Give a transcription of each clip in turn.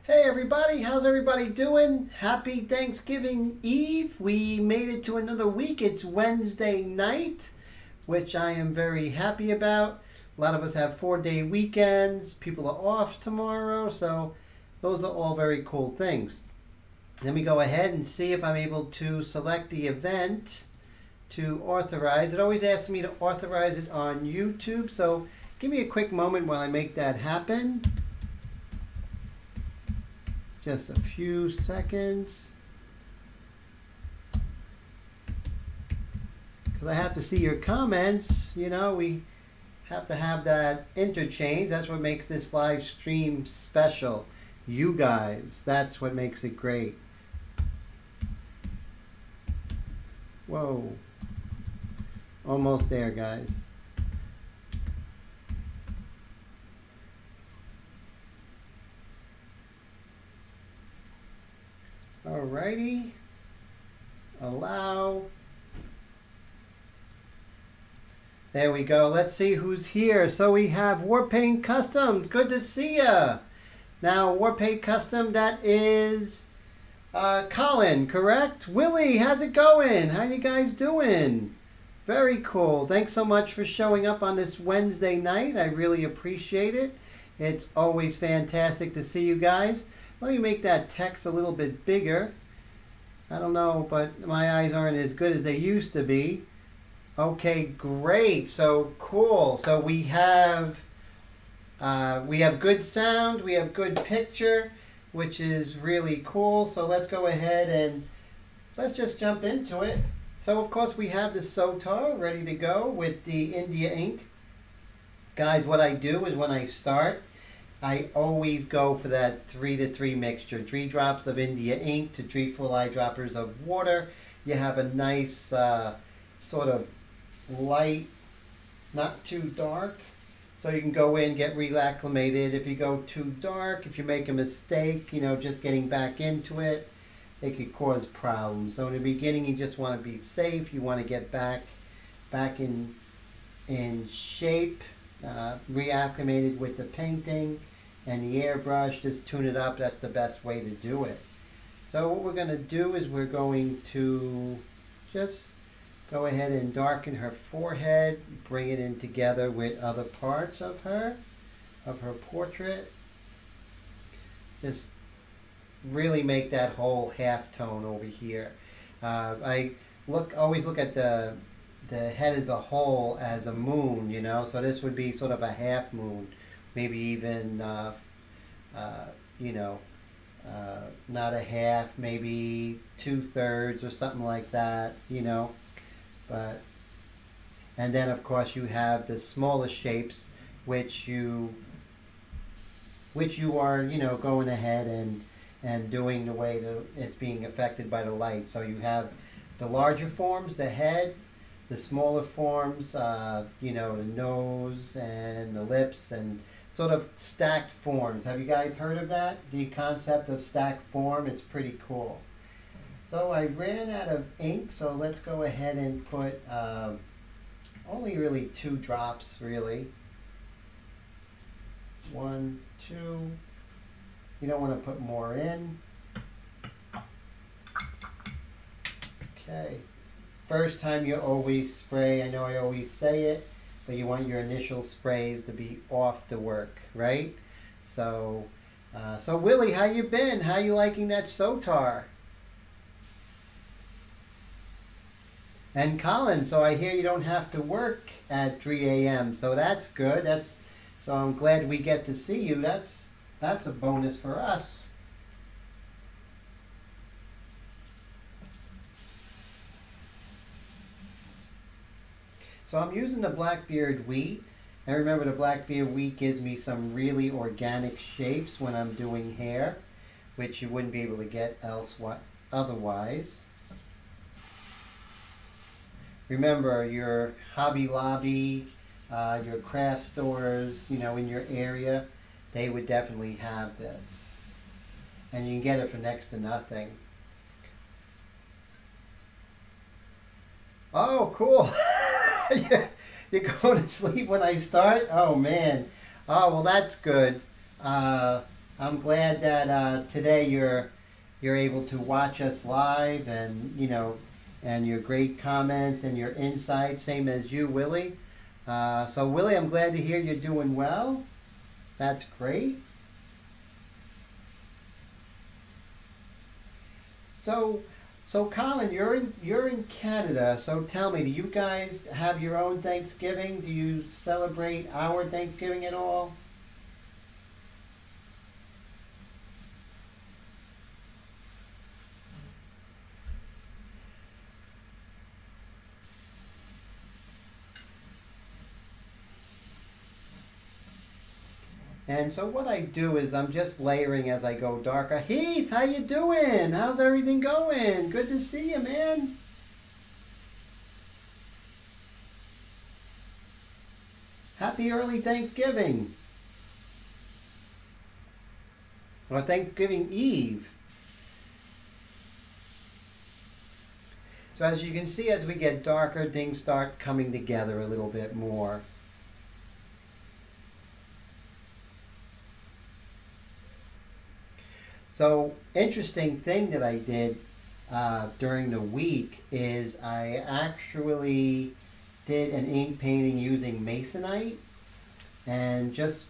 Hey everybody, how's everybody doing? Happy Thanksgiving Eve. We made it to another week. It's Wednesday night, which I am very happy about. A lot of us have 4-day weekends. People are off tomorrow, so those are all very cool things. Let me go ahead and see if I'm able to select the event to authorize. It always asks me to authorize it on YouTube, so give me a quick moment while I make that happen. Just a few seconds. Because I have to see your comments. You know, we have to have that interchange. That's what makes this live stream special. You guys, that's what makes it great. Whoa. Almost there, guys. Alrighty, allow. There we go. Let's see who's here. So we have Warpaint Custom. Good to see ya. Now Warpaint Custom, that is Colin, correct? Willie, how's it going? How you guys doing? Very cool. Thanks so much for showing up on this Wednesday night. I really appreciate it. It's always fantastic to see you guys. Let me make that text a little bit bigger. I don't know, but my eyes aren't as good as they used to be. Okay, great. So cool. So we have good sound, we have good picture, which is really cool. So let's go ahead and let's just jump into it. So of course we have the Sotar ready to go with the India ink. Guys, what I do is when I start, I always go for that 3-to-3 mixture. 3 drops of India ink to 3 full eyedroppers of water. You have a nice sort of light, not too dark. So you can go in, get reacclimated. If you go too dark, if you make a mistake, you know, just getting back into it, it could cause problems. So in the beginning, you just want to be safe. You want to get back in shape, reacclimated with the painting. And the airbrush, just tune it up. That's the best way to do it. So what we're going to do is we're going to just go ahead and darken her forehead, bring it in together with other parts of her portrait. Just really make that whole half tone over here. I always look at the head as a whole as a moon, you know, so this would be sort of a half moon. Maybe even, you know, not a half, maybe 2/3 or something like that, you know. But, and then of course you have the smaller shapes, which you are, you know, going ahead and doing the way that it's being affected by the light. So you have the larger forms, the head, the smaller forms, you know, the nose and the lips and sort of stacked forms. Have you guys heard of that? The concept of stacked form is pretty cool. So I ran out of ink, so let's go ahead and put only really 2 drops, really. 1, 2. You don't want to put more in. Okay. First time you always spray, I know I always say it, but you want your initial sprays to be off the work, right? So, so Willie, how you been? How you liking that Sotar? And Colin, so I hear you don't have to work at 3 a.m. So that's good. So I'm glad we get to see you. That's a bonus for us. So I'm using the Blackbeard wheat. And remember, the Blackbeard wheat gives me some really organic shapes when I'm doing hair, which you wouldn't be able to get otherwise. Remember, your Hobby Lobby, your craft stores, you know, in your area, they would definitely have this. And you can get it for next to nothing. Oh, cool. You're going to sleep when I start? Oh, man. Oh, well, that's good. I I'm glad that today you're able to watch us live, and and your great comments and your insights, same as you, Willie. So Willie, I'm glad to hear you're doing well. That's great. So, Colin, you're in Canada. So tell me, do you guys have your own Thanksgiving? Do you celebrate our Thanksgiving at all? And so what I do is I'm just layering as I go darker. Heath, how you doing? How's everything going? Good to see you, man. Happy early Thanksgiving. Or Thanksgiving Eve. So as you can see, as we get darker, things start coming together a little bit more. So, interesting thing that I did during the week is I actually did an ink painting using Masonite, and just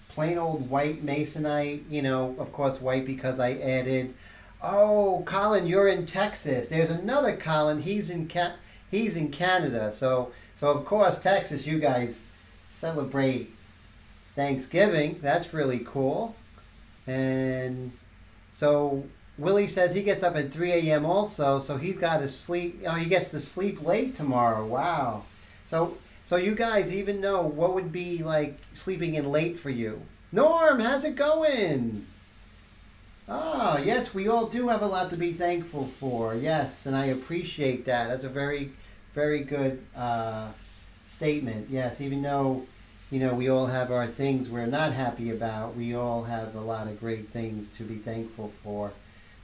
plain old white Masonite, of course white because I added, oh, Colin, you're in Texas. There's another Colin, he's in Canada. So of course, Texas, you guys celebrate Thanksgiving. That's really cool. And so Willie says he gets up at 3 a.m. also, so he's got to sleep. Oh, he gets to sleep late tomorrow. Wow. So you guys even know what would be like sleeping in late for you. Norm, how's it going? Ah, yes, we all do have a lot to be thankful for. Yes, and I appreciate that. That's a very, very good statement. Yes, even though we all have our things we're not happy about, we all have a lot of great things to be thankful for.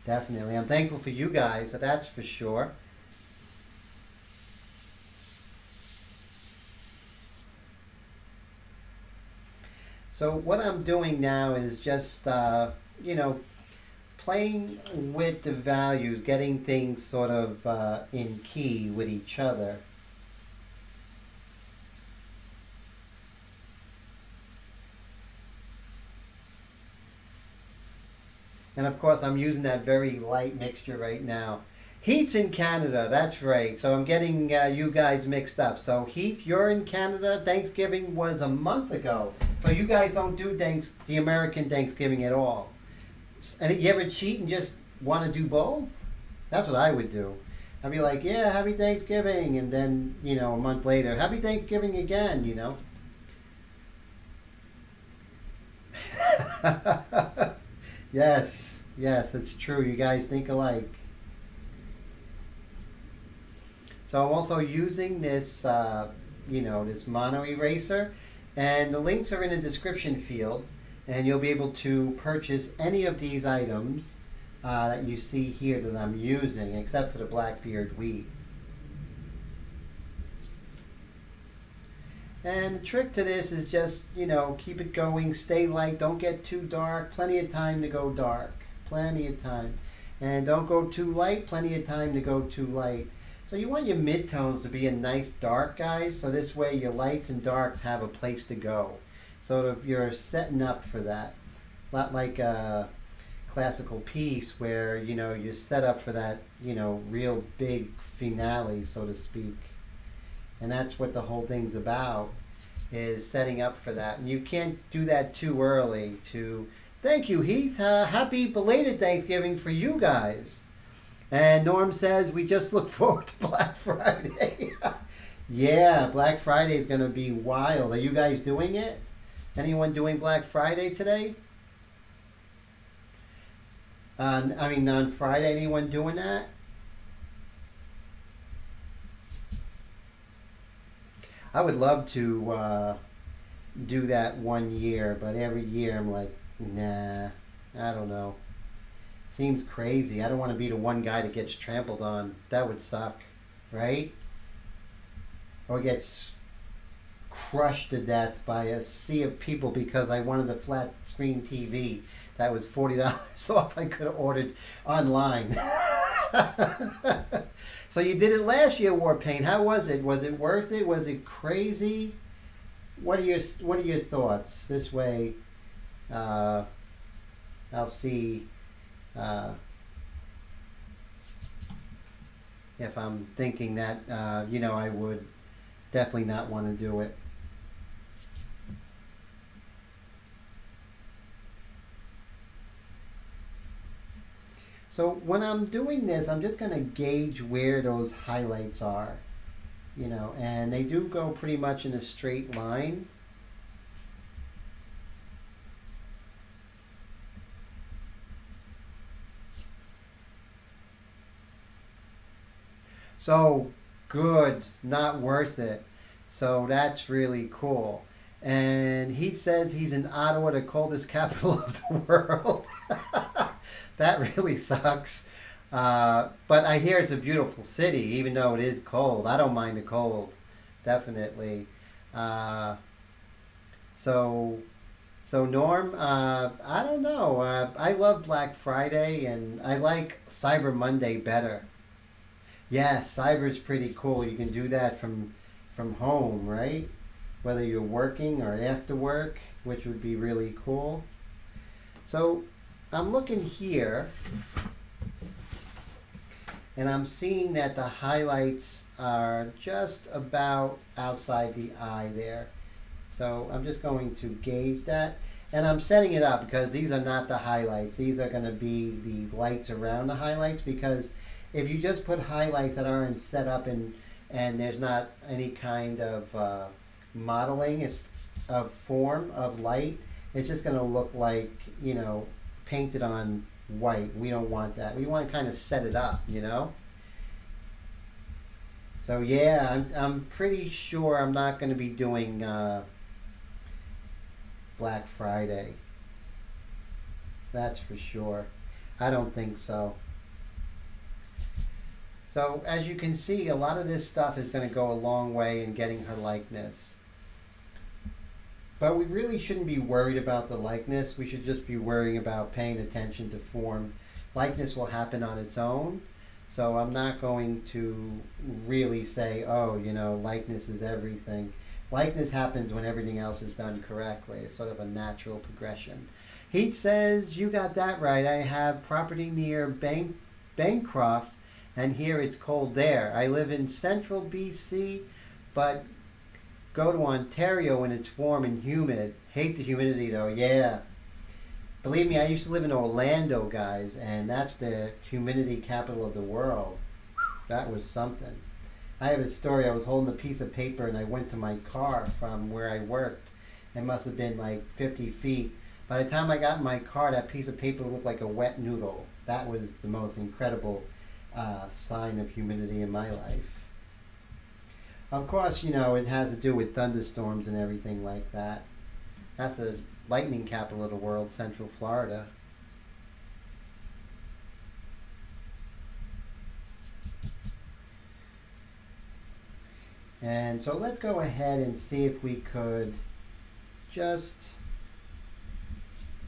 Definitely. I'm thankful for you guys, that's for sure. So what I'm doing now is just, playing with the values, getting things sort of in key with each other. And of course, I'm using that very light mixture right now. Heath's in Canada, that's right. So I'm getting you guys mixed up. So Heath, you're in Canada. Thanksgiving was a month ago. So you guys don't do the American Thanksgiving at all. And you ever cheat and just want to do both? That's what I would do. I'd be like, yeah, happy Thanksgiving. And then, a month later, happy Thanksgiving again, Yes, it's true. You guys think alike. So I'm also using this, this mono eraser, and the links are in the description field, and you'll be able to purchase any of these items that you see here that I'm using, except for the Blackbeard wheat. And the trick to this is just, keep it going, stay light, don't get too dark, plenty of time to go dark, plenty of time. And don't go too light, plenty of time to go too light. So you want your midtones to be a nice dark, guys, so this way your lights and darks have a place to go. So if you're setting up for that. Not like a classical piece where, you're set up for that, real big finale, so to speak. And that's what the whole thing's about, is setting up for that. And you can't do that too early. Thank you, Heath. Happy belated Thanksgiving for you guys. And Norm says, we just look forward to Black Friday. Yeah, Black Friday is going to be wild. Are you guys doing it? Anyone doing Black Friday today? On Friday, anyone doing that? I would love to do that one year, but every year I'm like, nah, I don't know. Seems crazy. I don't want to be the one guy that gets trampled on. That would suck, right? Or gets crushed to death by a sea of people because I wanted a flat screen TV that was $40 off. I could have ordered online. So you did it last year, Warpaint. How was it? Was it worth it? Was it crazy? What are your thoughts? This way, I'll see if I'm thinking that I would definitely not want to do it. So when I'm doing this, I'm just going to gauge where those highlights are, and they do go pretty much in a straight line. So good, not worth it. So that's really cool. And he says he's in Ottawa, the coldest capital of the world. That really sucks. But I hear it's a beautiful city, even though it is cold. I don't mind the cold, definitely. So Norm, I don't know. I love Black Friday, and I like Cyber Monday better. Yes, cyber's pretty cool. You can do that from home, right? Whether you're working or after work, which would be really cool. So I'm looking here, and I'm seeing that the highlights are just about outside the eye there. So I'm just going to gauge that. And I'm setting it up because these are not the highlights. These are going to be the lights around the highlights, because if you just put highlights that aren't set up and there's not any kind of modeling of form of light, it's just going to look like, painted on white. We don't want that. We want to kind of set it up, So yeah, I'm pretty sure I'm not going to be doing Black Friday. That's for sure. I don't think so. So as you can see, a lot of this stuff is going to go a long way in getting her likeness. But we really shouldn't be worried about the likeness. We should just be worrying about paying attention to form. Likeness will happen on its own. So I'm not going to really say, oh, likeness is everything. Likeness happens when everything else is done correctly. It's sort of a natural progression. Heat says, you got that right. I have property near Bancroft, and here it's cold there. I live in central BC, but go to Ontario when it's warm and humid. Hate the humidity though, yeah. Believe me, I used to live in Orlando, guys, and that's the humidity capital of the world. That was something. I have a story. I was holding a piece of paper and I went to my car from where I worked. It must have been like 50 feet. By the time I got in my car, that piece of paper looked like a wet noodle. That was the most incredible sign of humidity in my life. Of course, it has to do with thunderstorms and everything like that. That's the lightning capital of the world, Central Florida. And so let's go ahead and see if we could just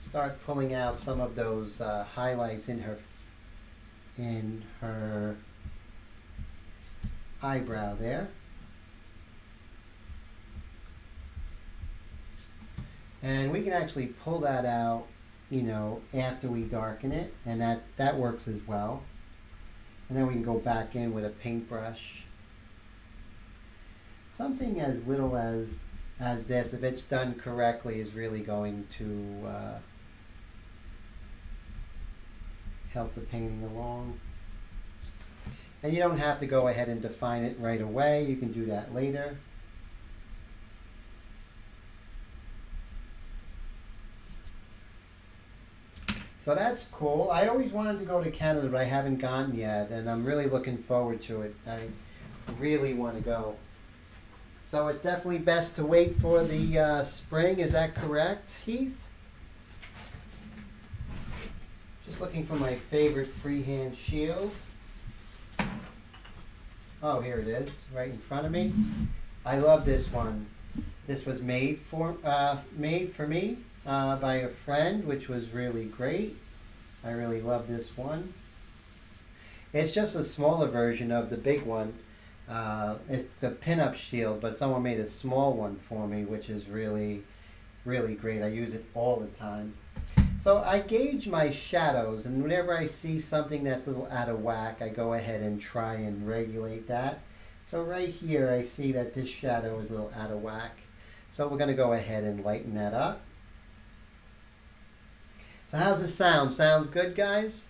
start pulling out some of those highlights in her eyebrow there. And we can actually pull that out, after we darken it, and that works as well. And then we can go back in with a paintbrush. Something as little as this, if it's done correctly, is really going to help the painting along. And you don't have to go ahead and define it right away. You can do that later. So that's cool. I always wanted to go to Canada, but I haven't gone yet, and I'm really looking forward to it. I really want to go. So it's definitely best to wait for the spring. Is that correct, Heath? Just looking for my favorite freehand shield. Oh, here it is, right in front of me. I love this one. This was made for me by a friend, which was really great. I really love this one. It's just a smaller version of the big one. It's the pinup shield, but someone made a small one for me, which is really, really great. I use it all the time. So I gauge my shadows, and whenever I see something that's a little out of whack, I go ahead and try and regulate that. So right here, I see that this shadow is a little out of whack. So we're going to go ahead and lighten that up. So how's it sound? Sounds good, guys?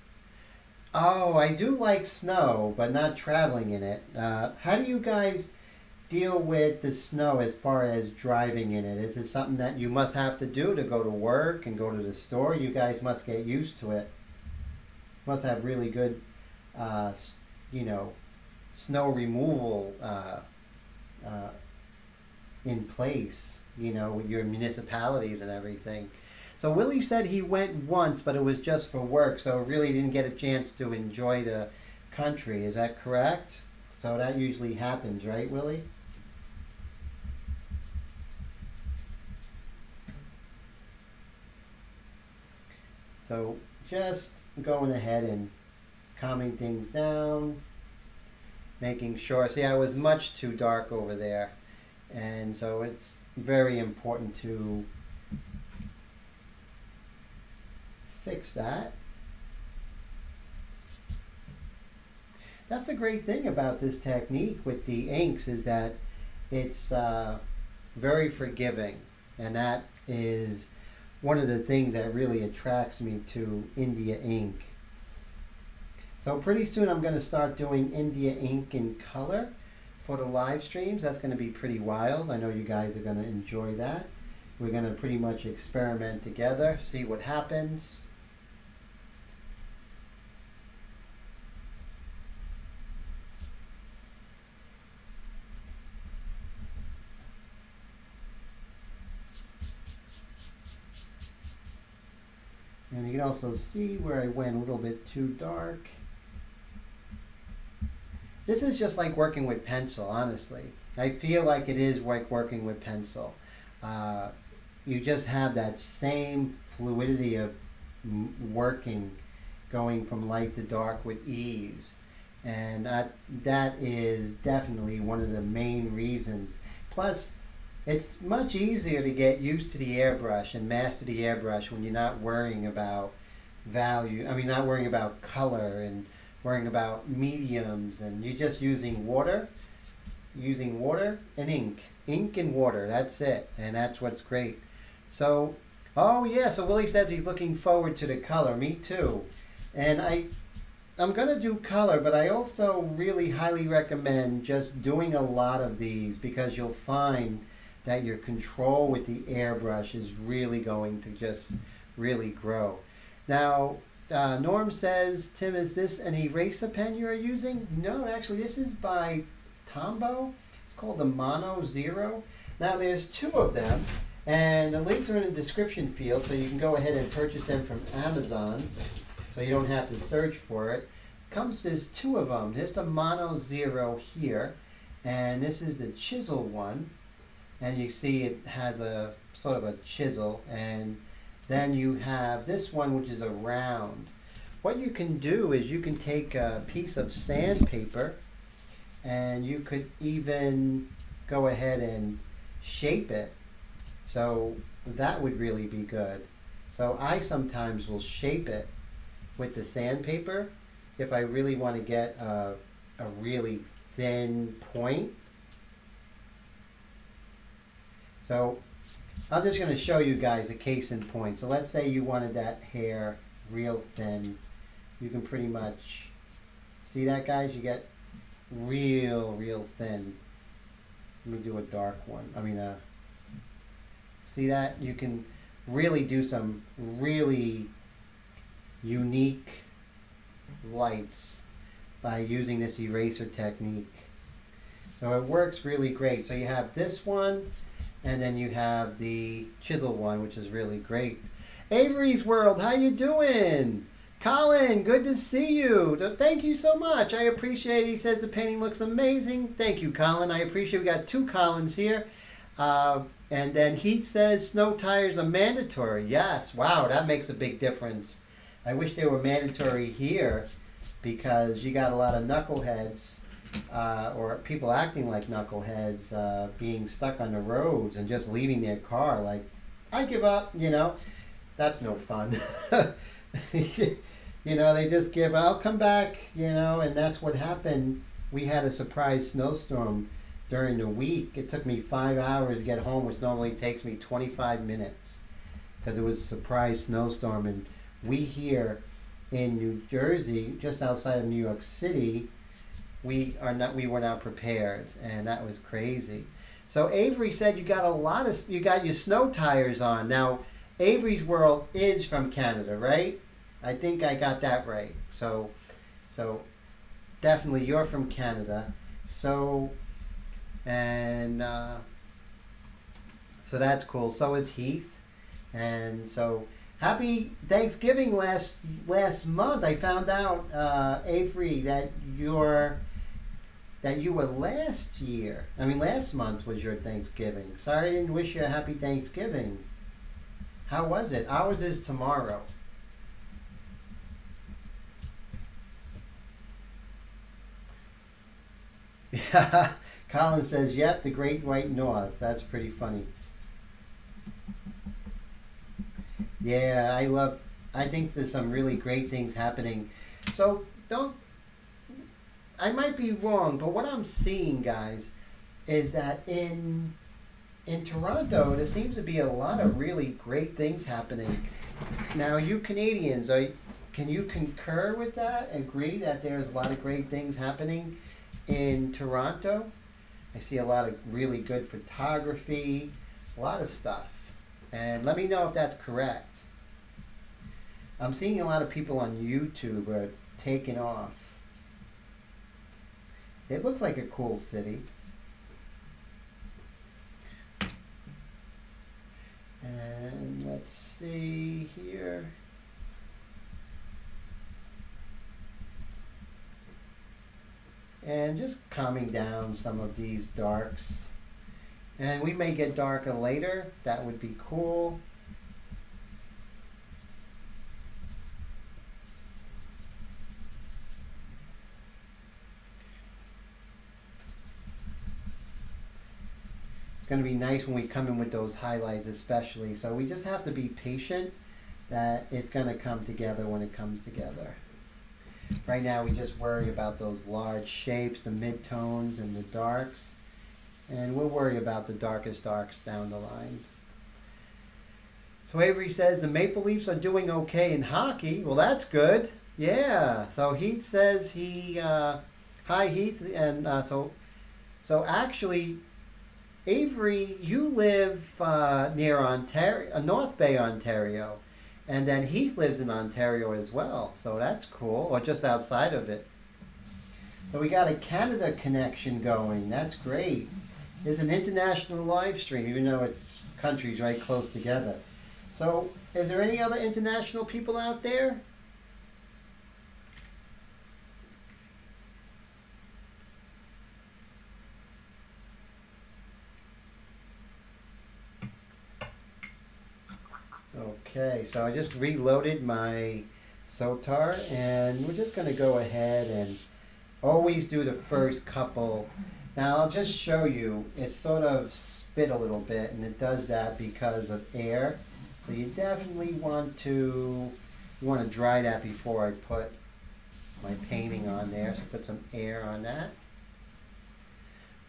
Oh, I do like snow, but not traveling in it. How do you guys deal with the snow as far as driving in it? Is it something that you must have to do to go to work and go to the store? You guys must get used to it. Must have really good, you know, snow removal in place, you know, with your municipalities and everything. So Willie said he went once, but it was just for work, so really didn't get a chance to enjoy the country. Is that correct? So that usually happens, right, Willie? So just going ahead and calming things down, making sure. See, I was much too dark over there, and so it's very important to fix that. That's the great thing about this technique with the inks, is that it's very forgiving, and that is one of the things that really attracts me to India Ink. So pretty soon I'm going to start doing India Ink in color for the live streams. That's going to be pretty wild. I know you guys are going to enjoy that. We're going to pretty much experiment together, see what happens. And you can also see where I went a little bit too dark. This is just like working with pencil, honestly. I feel like it is like working with pencil. You just have that same fluidity of working, going from light to dark with ease. And that is definitely one of the main reasons. Plus, it's much easier to get used to the airbrush and master the airbrush when you're not worrying about value. I mean, not worrying about color and worrying about mediums, and you're just using water and ink. Ink and water, that's it. And that's what's great. So, oh yeah, so Willie says he's looking forward to the color. Me too. And I'm going to do color, but I also really highly recommend just doing a lot of these, because you'll find that your control with the airbrush is really going to just really grow. Now, Norm says, Tim, is this an eraser pen you're using? No, actually, this is by Tombow. It's called the Mono Zero. Now, there's two of them, and the links are in the description field, so you can go ahead and purchase them from Amazon, so you don't have to search for it. There's two of them. There's the Mono Zero here, and this is the chisel one. And you see it has a sort of a chisel, and then you have this one, which is a round. What you can do is you can take a piece of sandpaper, and you could even go ahead and shape it. So that would really be good. So I sometimes will shape it with the sandpaper if I really want to get a really thin point. So I'm just going to show you guys a case in point. So let's say you wanted that hair real thin. You can pretty much see that, guys. You get real thin. Let me do a dark one. See that? You can really do some really unique lights by using this eraser technique. So it works really great. So you have this one, and then you have the chisel one, which is really great. Avery's World, how you doing? Colin, good to see you. Thank you so much. I appreciate it. He says the painting looks amazing. Thank you, Colin. I appreciate we got two Collins here. And then Heat says snow tires are mandatory. Yes, wow, that makes a big difference. I wish they were mandatory here because you got a lot of knuckleheads or people acting like knuckleheads being stuck on the roads and just leaving their car like, I give up, you know. That's no fun. You know, they just give, I'll come back, you know, and that's what happened. We had a surprise snowstorm during the week. It took me 5 hours to get home, which normally takes me 25 minutes because it was a surprise snowstorm. And we here in New Jersey, just outside of New York City, we were not prepared, and that was crazy. So Avery said you got your snow tires on. Now, Avery's World is from Canada, right? I think I got that right. So definitely you're from Canada. So so that's cool. So is Heath. And so happy Thanksgiving last month. I found out, Avery, that you were last month was your Thanksgiving. Sorry I didn't wish you a happy Thanksgiving. How was it? Ours is tomorrow. Yeah, Colin says, yep, the Great White North. That's pretty funny. Yeah, I think there's some really great things happening. So I might be wrong, but what I'm seeing, guys, is that in Toronto, there seems to be a lot of really great things happening. Now, you Canadians, can you concur with that? Agree that there's a lot of great things happening in Toronto? I see a lot of really good photography, a lot of stuff. And let me know if that's correct. I'm seeing a lot of people on YouTube are taking off. It looks like a cool city. And let's see here. And just calming down some of these darks. And we may get darker later. That would be cool. It's going to be nice when we come in with those highlights especially. So we just have to be patient that it's going to come together when it comes together. Right now we just worry about those large shapes, the midtones and the darks. And we'll worry about the darkest darks down the line. So Avery says the Maple Leafs are doing okay in hockey. Well, that's good. Yeah. So Heath says hi Heath. And so actually, Avery, you live near Ontario, North Bay, Ontario. And then Heath lives in Ontario as well. So that's cool. Or just outside of it. So we got a Canada connection going. That's great. There's an international live stream, even though it's countries right close together. So is there any other international people out there? Okay, so I just reloaded my Sotar, and we're just going to go ahead and always do the first couple. Now I'll just show you, it sort of spit a little bit, and it does that because of air. So you definitely want to dry that before I put my painting on there. So put some air on that.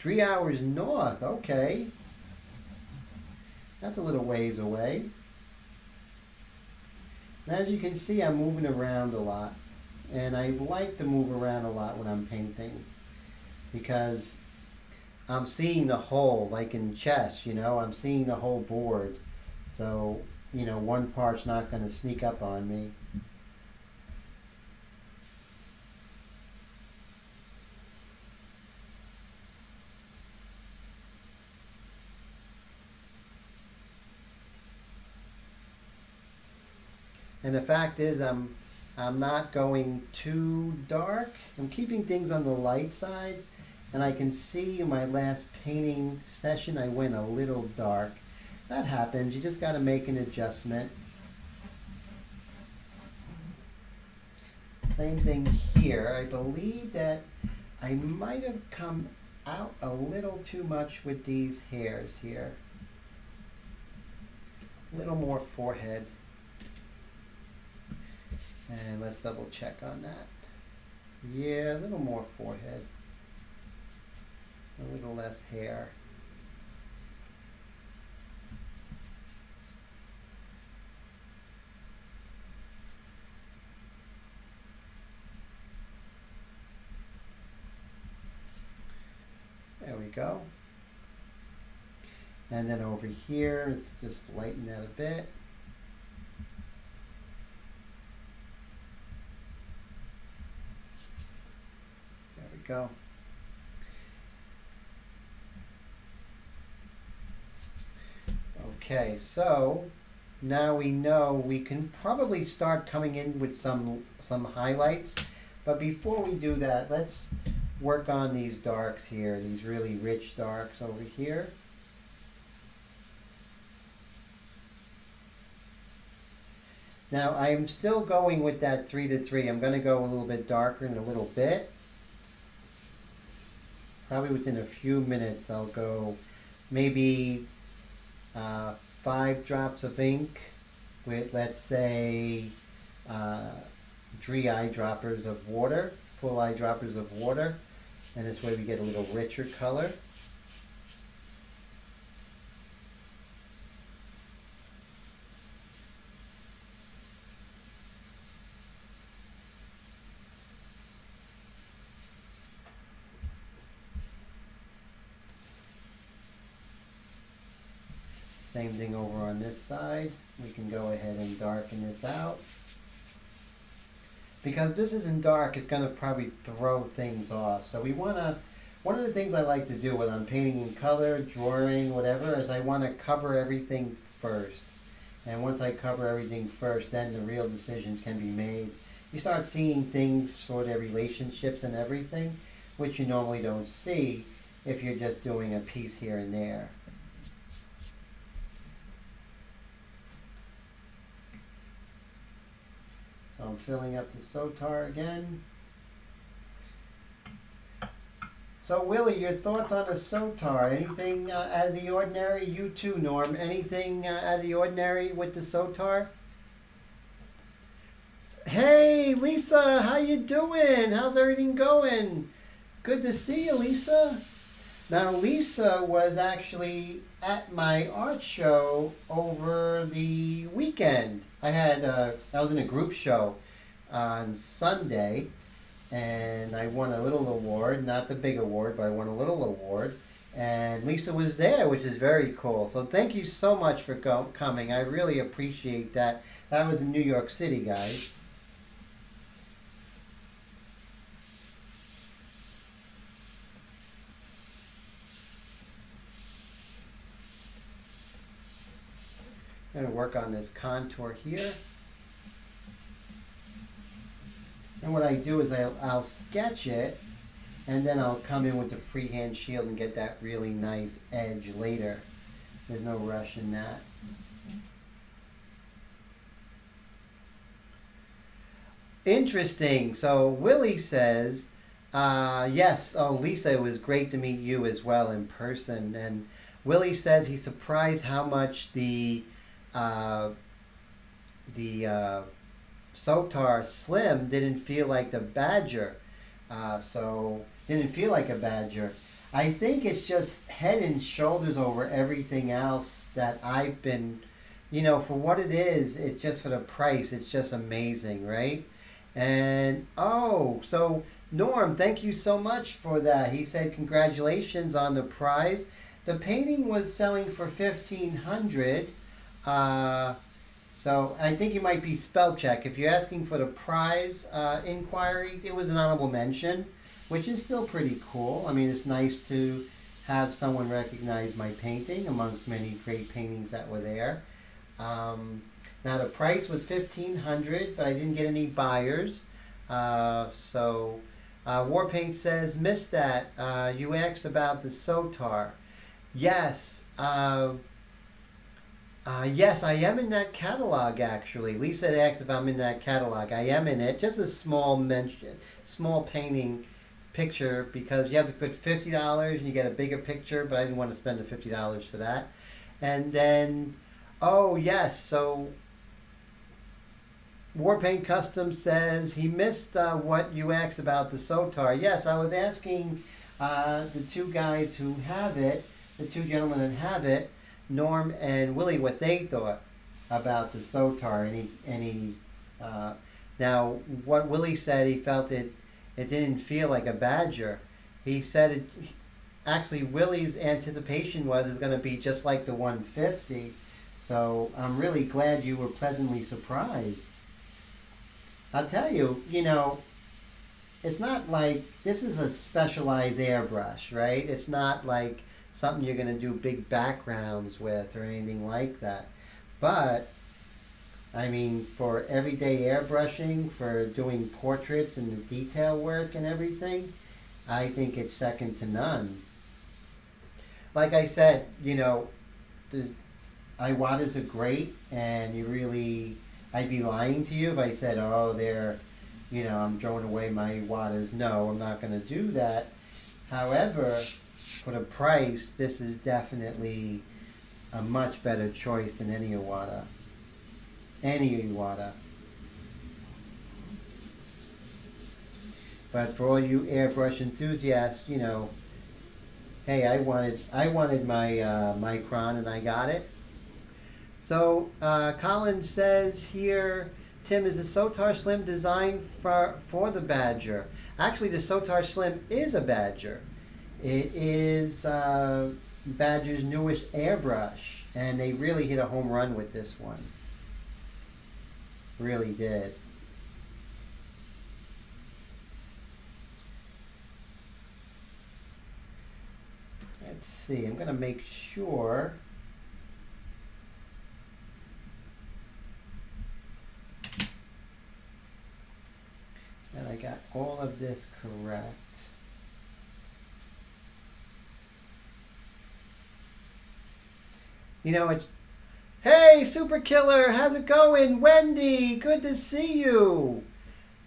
3 hours north, okay. That's a little ways away. And as you can see, I'm moving around a lot. And I like to move around a lot when I'm painting because I'm seeing the whole, like in chess, you know, I'm seeing the whole board. So, you know, one part's not going to sneak up on me. And the fact is, I'm not going too dark. I'm keeping things on the light side. And I can see in my last painting session, I went a little dark. that happens. You just got to make an adjustment. Same thing here. I believe that I might have come out a little too much with these hairs here. A little more forehead. And let's double check on that. Yeah, a little more forehead. A little less hair. There we go. And then over here, let's just lighten that a bit. There we go. Okay, so now we know we can probably start coming in with some highlights. But before we do that, let's work on these darks here, these really rich darks over here. Now I'm still going with that 3 to 3. I'm going to go a little bit darker in a little bit. Probably within a few minutes I'll go maybe 5 drops of ink with, let's say, 3 eyedroppers of water, full eyedroppers of water. And this way we get a little richer color. Same thing over on this side. We can go ahead and darken this out. Because this isn't dark, it's going to probably throw things off. So we want to, one of the things I like to do when I'm painting in color, drawing, whatever, is I want to cover everything first. And once I cover everything first, then the real decisions can be made. You start seeing things, sort of relationships and everything, which you normally don't see if you're just doing a piece here and there. So I'm filling up the Sotar again. So Willie, your thoughts on the Sotar? Anything out of the ordinary? You too, Norm. Anything out of the ordinary with the Sotar? Hey, Lisa, how you doing? How's everything going? Good to see you, Lisa. Now, Lisa was actually at my art show over the weekend. I was in a group show on Sunday, and I won a little award, not the big award, but I won a little award. And Lisa was there, which is very cool. So thank you so much for coming. I really appreciate that. That was in New York City, guys. I'm going to work on this contour here. And what I do is I'll sketch it, and then I'll come in with the freehand shield and get that really nice edge later. There's no rush in that. Interesting. So Willie says, yes, oh Lisa, it was great to meet you as well in person. And Willie says he's surprised how much the Sotar Slim didn't feel like the Badger. So didn't feel like a Badger. I think it's just head and shoulders over everything else that I've been, you know, for what it is, it just for the price, it's just amazing, right? And oh, so Norm, thank you so much for that. He said congratulations on the prize. The painting was selling for $1,500. So I think you might be spell check. If you're asking for the prize inquiry, it was an honorable mention, which is still pretty cool. I mean, it's nice to have someone recognize my painting amongst many great paintings that were there. Now the price was $1,500, but I didn't get any buyers. Warpaint says, missed that. You asked about the Sotar. Yes. Yes, I am in that catalog actually. Lisa asked if I'm in that catalog. I am in it. Just a small mention, small painting picture because you have to put $50 and you get a bigger picture, but I didn't want to spend the $50 for that. And then, oh yes, so Warpaint Custom says he missed what you asked about the Sotar. Yes, I was asking the two guys who have it, the two gentlemen that have it, Norm and Willie, what they thought about the Sotar. Now what Willie said, he felt it didn't feel like a Badger. He said it actually, Willie's anticipation was it's going to be just like the 150. So I'm really glad you were pleasantly surprised. I'll tell you, you know, it's not like this is a specialized airbrush, right? It's not like something you're going to do big backgrounds with or anything like that. But, I mean, for everyday airbrushing, for doing portraits and the detail work and everything, I think it's second to none. Like I said, you know, the Iwatas are great, and you really, I'd be lying to you if I said, oh, they're, you know, I'm throwing away my Iwatas. No, I'm not going to do that. However, for the price, this is definitely a much better choice than any Iwata. Any Iwata. But for all you airbrush enthusiasts, you know, hey, I wanted my Micron and I got it. So Colin says here, Tim, is the Sotar Slim designed for the Badger? Actually, the Sotar Slim is a Badger. It is Badger's newest airbrush, and they really hit a home run with this one. Really did. Let's see, I'm going to make sure that I got all of this correct. You know, it's, hey, Super Killer, how's it going? Wendy, good to see you.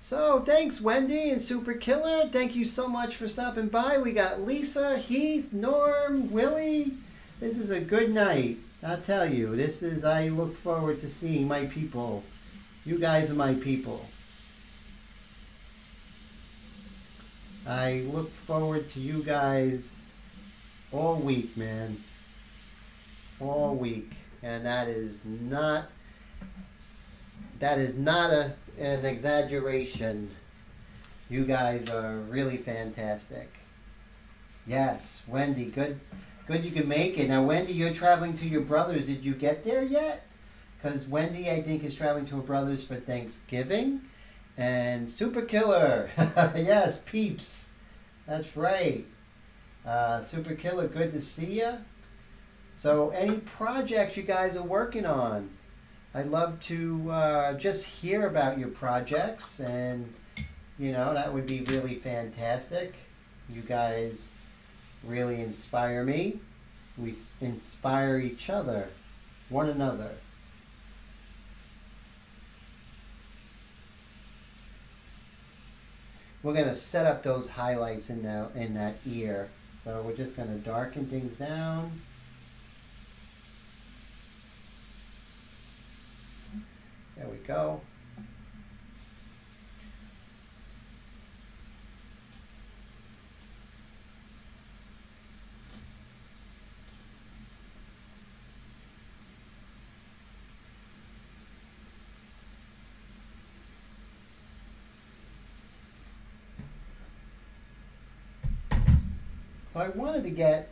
So, thanks, Wendy and Super Killer. Thank you so much for stopping by. We got Lisa, Heath, Norm, Willie. This is a good night. I'll tell you, this is, I look forward to seeing my people. You guys are my people. I look forward to you guys all week, man. All week. And that is not an exaggeration. You guys are really fantastic. Yes, Wendy, good you can make it. Now, Wendy, you're traveling to your brother's. Did you get there yet? Because Wendy, I think, is traveling to her brother's for Thanksgiving. And Super Killer, yes, peeps. That's right. Super Killer, good to see you. So, any projects you guys are working on? I'd love to just hear about your projects, and you know, that would be really fantastic. You guys really inspire me. We inspire each other, one another. We're going to set up those highlights in that ear. So we're just going to darken things down. There we go. So I wanted to get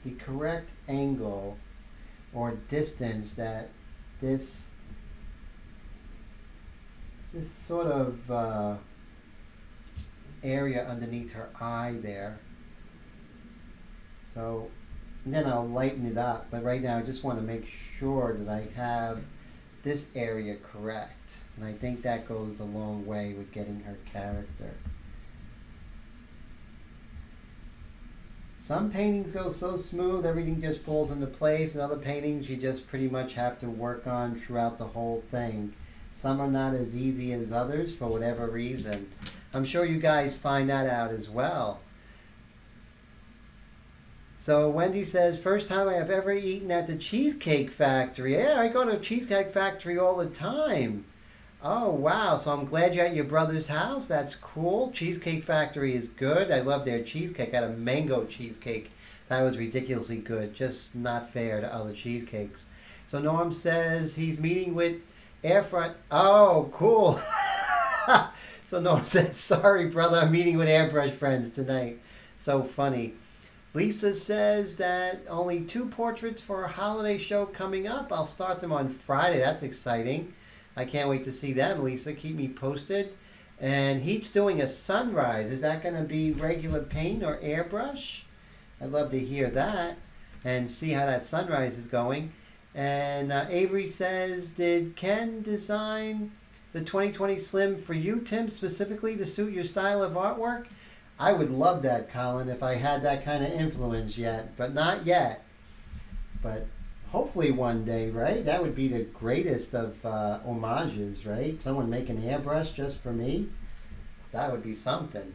the correct angle or distance that this sort of area underneath her eye there. So then I'll lighten it up, but right now I just want to make sure that I have this area correct. And I think that goes a long way with getting her character. Some paintings go so smooth, everything just falls into place, and other paintings you just pretty much have to work on throughout the whole thing. Some are not as easy as others for whatever reason. I'm sure you guys find that out as well. So Wendy says, first time I have ever eaten at the Cheesecake Factory. Yeah, I go to Cheesecake Factory all the time. Oh, wow. So I'm glad you're at your brother's house. That's cool. Cheesecake Factory is good. I love their cheesecake. I had a mango cheesecake. That was ridiculously good. Just not fair to other cheesecakes. So Norm says he's meeting with Airfront. Oh, cool. So Norm says, sorry, brother. I'm meeting with Airbrush friends tonight. So funny. Lisa says that only 2 portraits for a holiday show coming up. I'll start them on Friday. That's exciting. I can't wait to see them, Lisa. Keep me posted. And Heat's doing a sunrise. Is that going to be regular paint or airbrush? I'd love to hear that and see how that sunrise is going. And Avery says, did Ken design the 2020 Slim for you, Tim, specifically to suit your style of artwork? I would love that, Colin, if I had that kind of influence yet, but not yet. But hopefully one day, right? That would be the greatest of homages, right? Someone make an airbrush just for me. That would be something.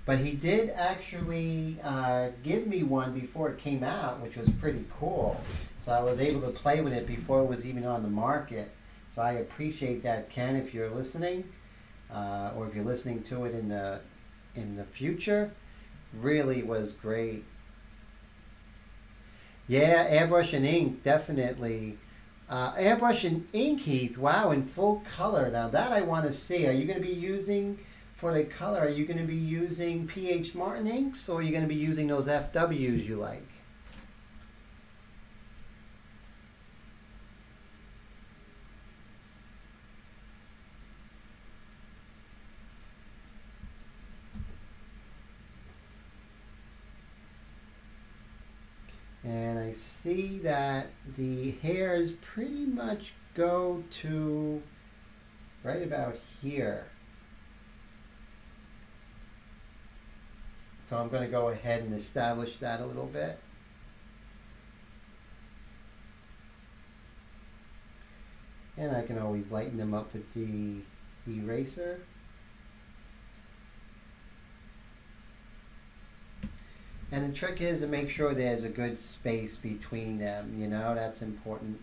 But he did actually give me one before it came out, which was pretty cool. So I was able to play with it before it was even on the market. So I appreciate that, Ken, if you're listening, or if you're listening to it in the future. Really was great. Yeah, airbrush and ink, definitely. Airbrush and ink, Heath. Wow, in full color. Now that I want to see. Are you going to be using, for the color, are you going to be using P.H. Martin inks, or are you going to be using those FWs you like? And I see that the hairs pretty much go to right about here. So I'm going to go ahead and establish that a little bit. And I can always lighten them up with the eraser. And the trick is to make sure there's a good space between them, you know, that's important.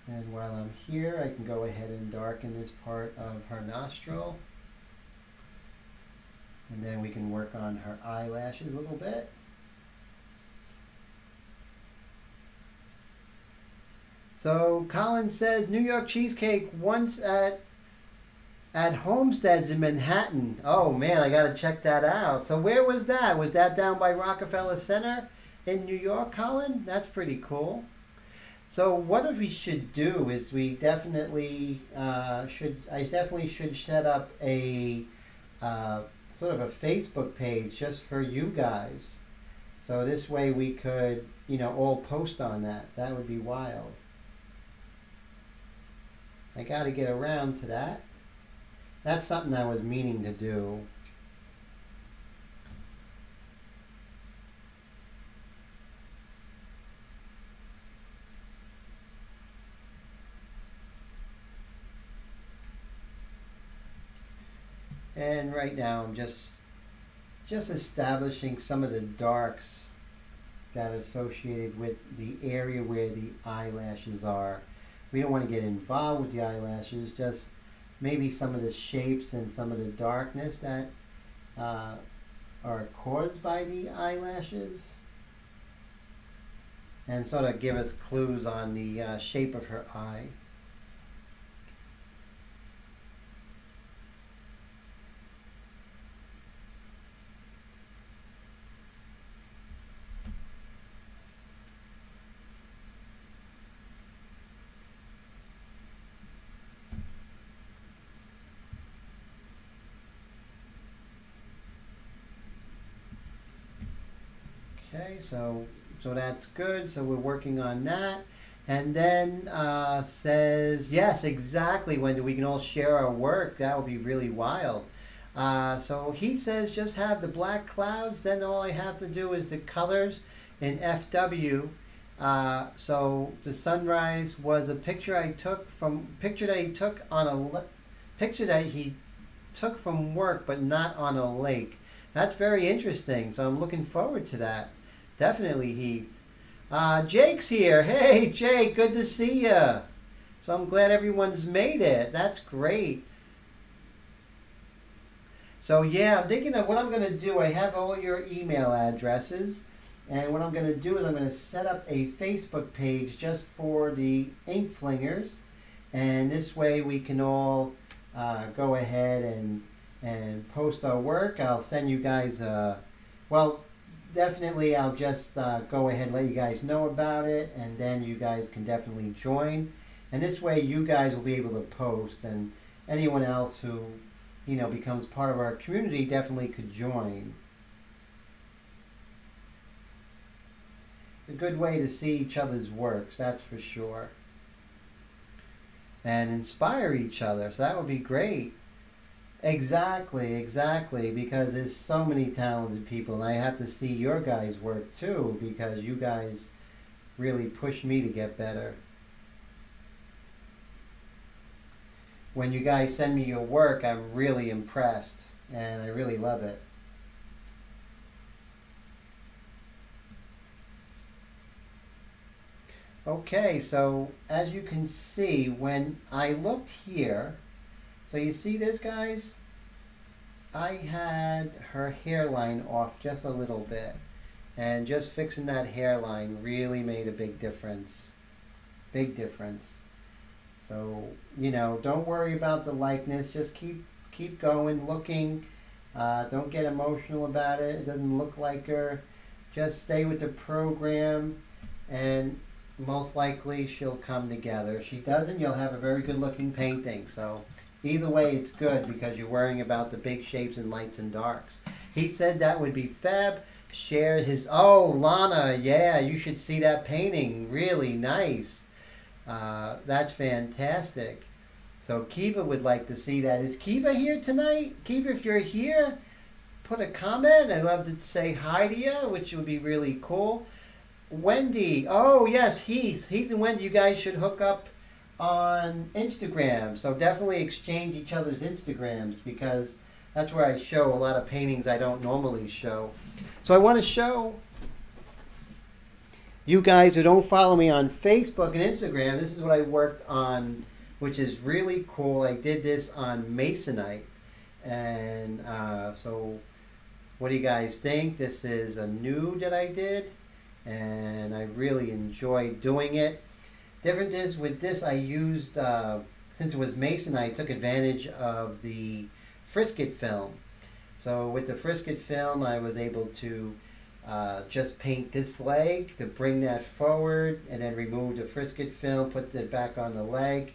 And while I'm here, I can go ahead and darken this part of her nostril. And then we can work on her eyelashes a little bit. So Colin says, New York cheesecake once at Homesteads in Manhattan. Oh man, I gotta check that out. So where was that? Was that down by Rockefeller Center in New York, Colin? That's pretty cool. So what we should do is we definitely I definitely should set up a sort of a Facebook page just for you guys. So this way we could, you know, all post on that. That would be wild. I got to get around to that. That's something I was meaning to do. And right now I'm just establishing some of the darks that are associated with the area where the eyelashes are. We don't want to get involved with the eyelashes, just maybe some of the shapes and some of the darkness that are caused by the eyelashes, and sort of give us clues on the shape of her eye. Okay, so that's good. So we're working on that. And then says, yes, exactly, Wendy, we can all share our work. That would be really wild. So he says, just have the black clouds, then all I have to do is the colors in FW. So the sunrise was a picture I took from, picture that he took on a, picture that he took from work, but not on a lake. That's very interesting, so I'm looking forward to that. Definitely, Heath. Jake's here. Hey, Jake, good to see you. So I'm glad everyone's made it. That's great. So yeah, I'm thinking of what I'm going to do. I have all your email addresses. And what I'm going to do is I'm going to set up a Facebook page just for the ink flingers. And this way we can all go ahead and post our work. I'll send you guys, well, definitely I'll just go ahead and let you guys know about it, and then you guys can definitely join. And this way you guys will be able to post, and anyone else who, you know, becomes part of our community definitely could join. It's a good way to see each other's works, that's for sure. And inspire each other, so that would be great. Exactly, exactly, because there's so many talented people, and I have to see your guys' work too, because you guys really push me to get better. When you guys send me your work, I'm really impressed, and I really love it. Okay, so as you can see, when I looked here, so you see this, guys? I had her hairline off just a little bit. And just fixing that hairline really made a big difference. Big difference. So, you know, don't worry about the likeness. Just keep going, looking. Don't get emotional about it. It doesn't look like her. Just stay with the program, and most likely she'll come together. If she doesn't, you'll have a very good looking painting. So either way, it's good because you're worrying about the big shapes and lights and darks. He said that would be fab. Share his... Oh, Lana, yeah, you should see that painting. Really nice. That's fantastic. So Kiva would like to see that. Is Kiva here tonight? Kiva, if you're here, put a comment. I'd love to say hi to you, which would be really cool. Wendy. Oh, yes, Heath. Heath and Wendy, you guys should hook up on Instagram. So definitely exchange each other's Instagrams, because that's where I show a lot of paintings I don't normally show. So I want to show you guys who don't follow me on Facebook and Instagram, this is what I worked on, which is really cool. I did this on Masonite. And so what do you guys think? This is a nude that I did, and I really enjoyed doing it. Difference is with this, I used, since it was Masonite, I took advantage of the frisket film. So with the frisket film, I was able to just paint this leg to bring that forward, and then remove the frisket film, put it back on the leg,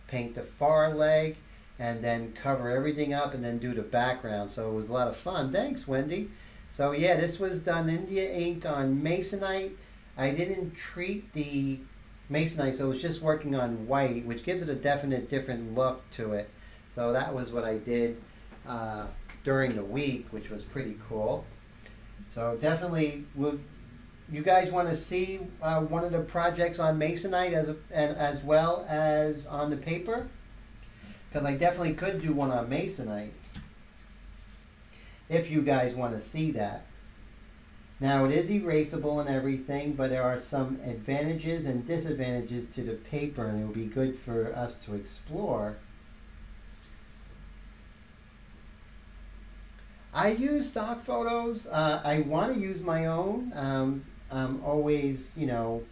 paint the far leg, and then cover everything up, and then do the background. So it was a lot of fun. Thanks, Wendy. So yeah, this was done India Ink on Masonite. I didn't treat the Masonite, so it was just working on white, which gives it a definite different look to it. So that was what I did during the week, which was pretty cool. So definitely, you guys want to see one of the projects on Masonite as well as on the paper? Because I definitely could do one on Masonite, if you guys want to see that. Now, it is erasable and everything, but there are some advantages and disadvantages to the paper, and it will be good for us to explore. I use stock photos. I want to use my own. I'm always, you know,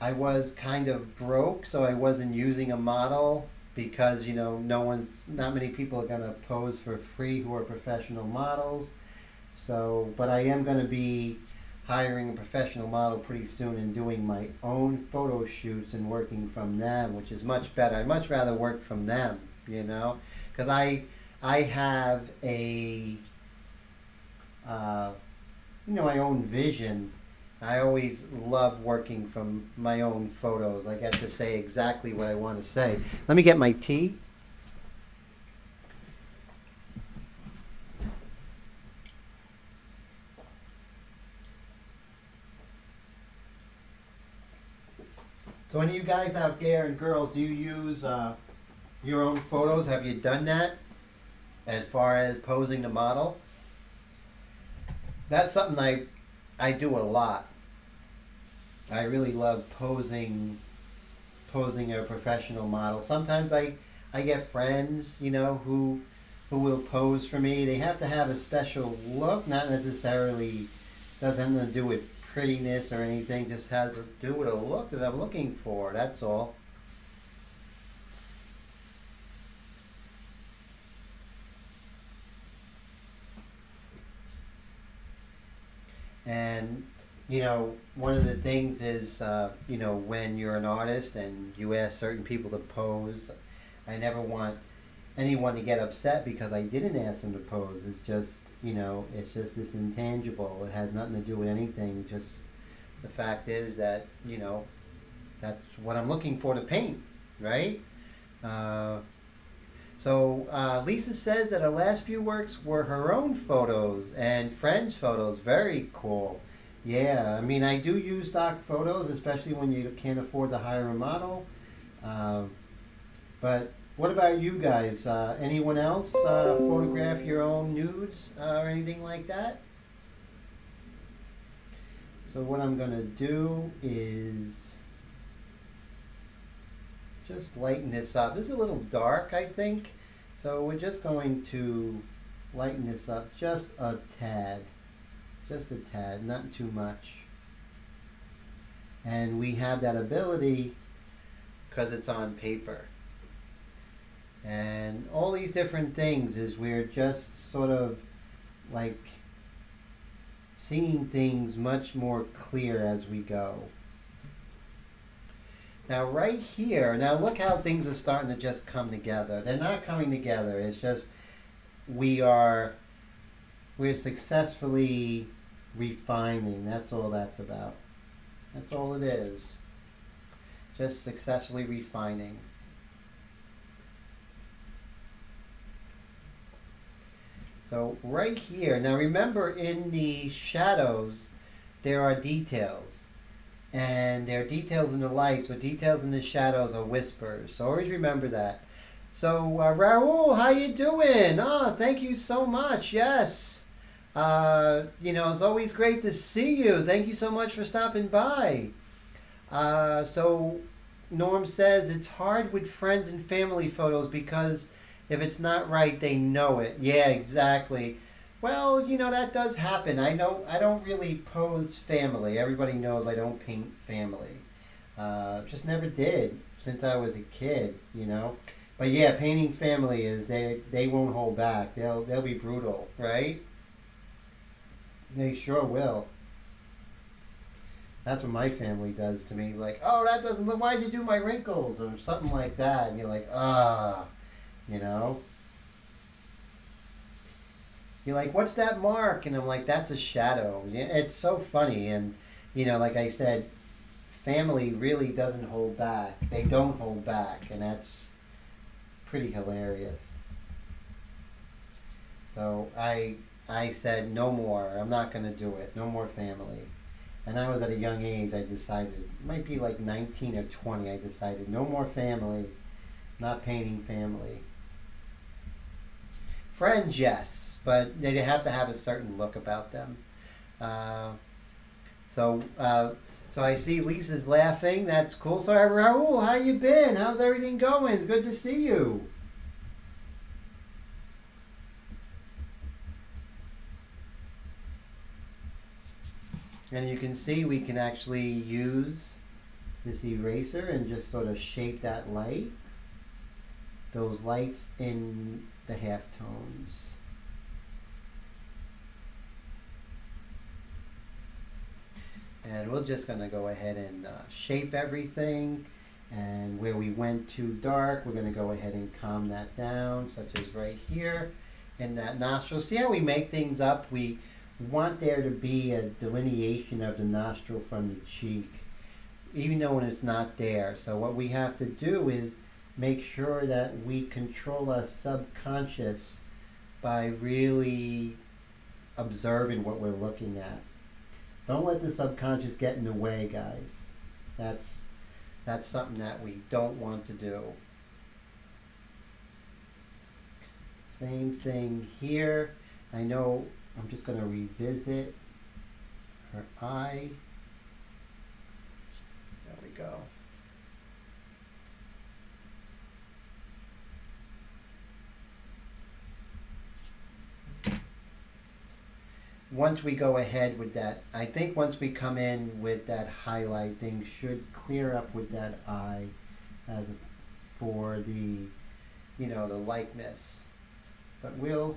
I was kind of broke, so I wasn't using a model because, you know, not many people are going to pose for free who are professional models. So, but I am going to be hiring a professional model pretty soon and doing my own photo shoots and working from them, which is much better. I'd much rather work from them, you know, because I have a, my own vision. I always love working from my own photos. I get to say exactly what I want to say. Let me get my tea. So any of you guys out there and girls, do you use your own photos? Have you done that as far as posing the model? That's something I do a lot. I really love posing a professional model. Sometimes I get friends, who will pose for me. They have to have a special look, not necessarily doesn't have to do with prettiness or anything, just has to do with a look that I'm looking for, that's all. And one of the things is when you're an artist and you ask certain people to pose, I never want anyone to get upset because I didn't ask them to pose. It's just it's just this intangible. It has nothing to do with anything. Just the fact is that that's what I'm looking for to paint, right? So Lisa says that her last few works were her own photos and friends' photos. Very cool. Yeah, I mean, I do use stock photos, especially when you can't afford to hire a model. But what about you guys? Anyone else photograph your own nudes or anything like that? So what I'm going to do is just lighten this up. This is a little dark, I think. So we're just going to lighten this up just a tad. Just a tad, not too much. And we have that ability because it's on paper. And all these different things is we're just sort of like seeing things much more clear as we go. Now right here, now look how things are starting to just come together. They're not coming together, it's just we're successfully refining. That's all that's about. That's all it is. Just successfully refining. So right here, now remember in the shadows there are details. And there are details in the lights, but details in the shadows are whispers. So always remember that. So Raul, how you doing? Oh, thank you so much. Yes. It's always great to see you. Thank you so much for stopping by. So Norm says it's hard with friends and family photos because if it's not right, they know it. Yeah, exactly. Well, that does happen. I don't really pose family. Everybody knows I don't paint family. Just never did since I was a kid, But yeah, painting family is they won't hold back. They'll be brutal, right? They sure will. That's what my family does to me. Like, oh, that doesn't look. Why'd you do my wrinkles or something like that? And you're like, You're like, what's that mark? And I'm like, that's a shadow. Yeah, it's so funny. And, like I said, family really doesn't hold back. They don't hold back. And that's pretty hilarious. So I said, no more. I'm not going to do it. No more family. And I was at a young age. I decided, it might be like 19 or 20. I decided, no more family. Not painting family. Friends, yes. But they have to have a certain look about them. So I see Lisa's laughing. That's cool. So Raul, how you been? How's everything going? It's good to see you. And you can see we can actually use this eraser and just sort of shape that light. Those lights in the halftones. And we're just going to go ahead and shape everything. And where we went too dark, we're going to go ahead and calm that down, such as right here in that nostril. See how we make things up? We want there to be a delineation of the nostril from the cheek, even though when it's not there. So what we have to do is make sure that we control our subconscious by really observing what we're looking at. Don't let the subconscious get in the way, guys. That's something that we don't want to do. Same thing here. I know I'm just going to revisit her eye. There we go. Once we go ahead with that, I think once we come in with that highlight, things should clear up with that eye for the, you know, the likeness. But we'll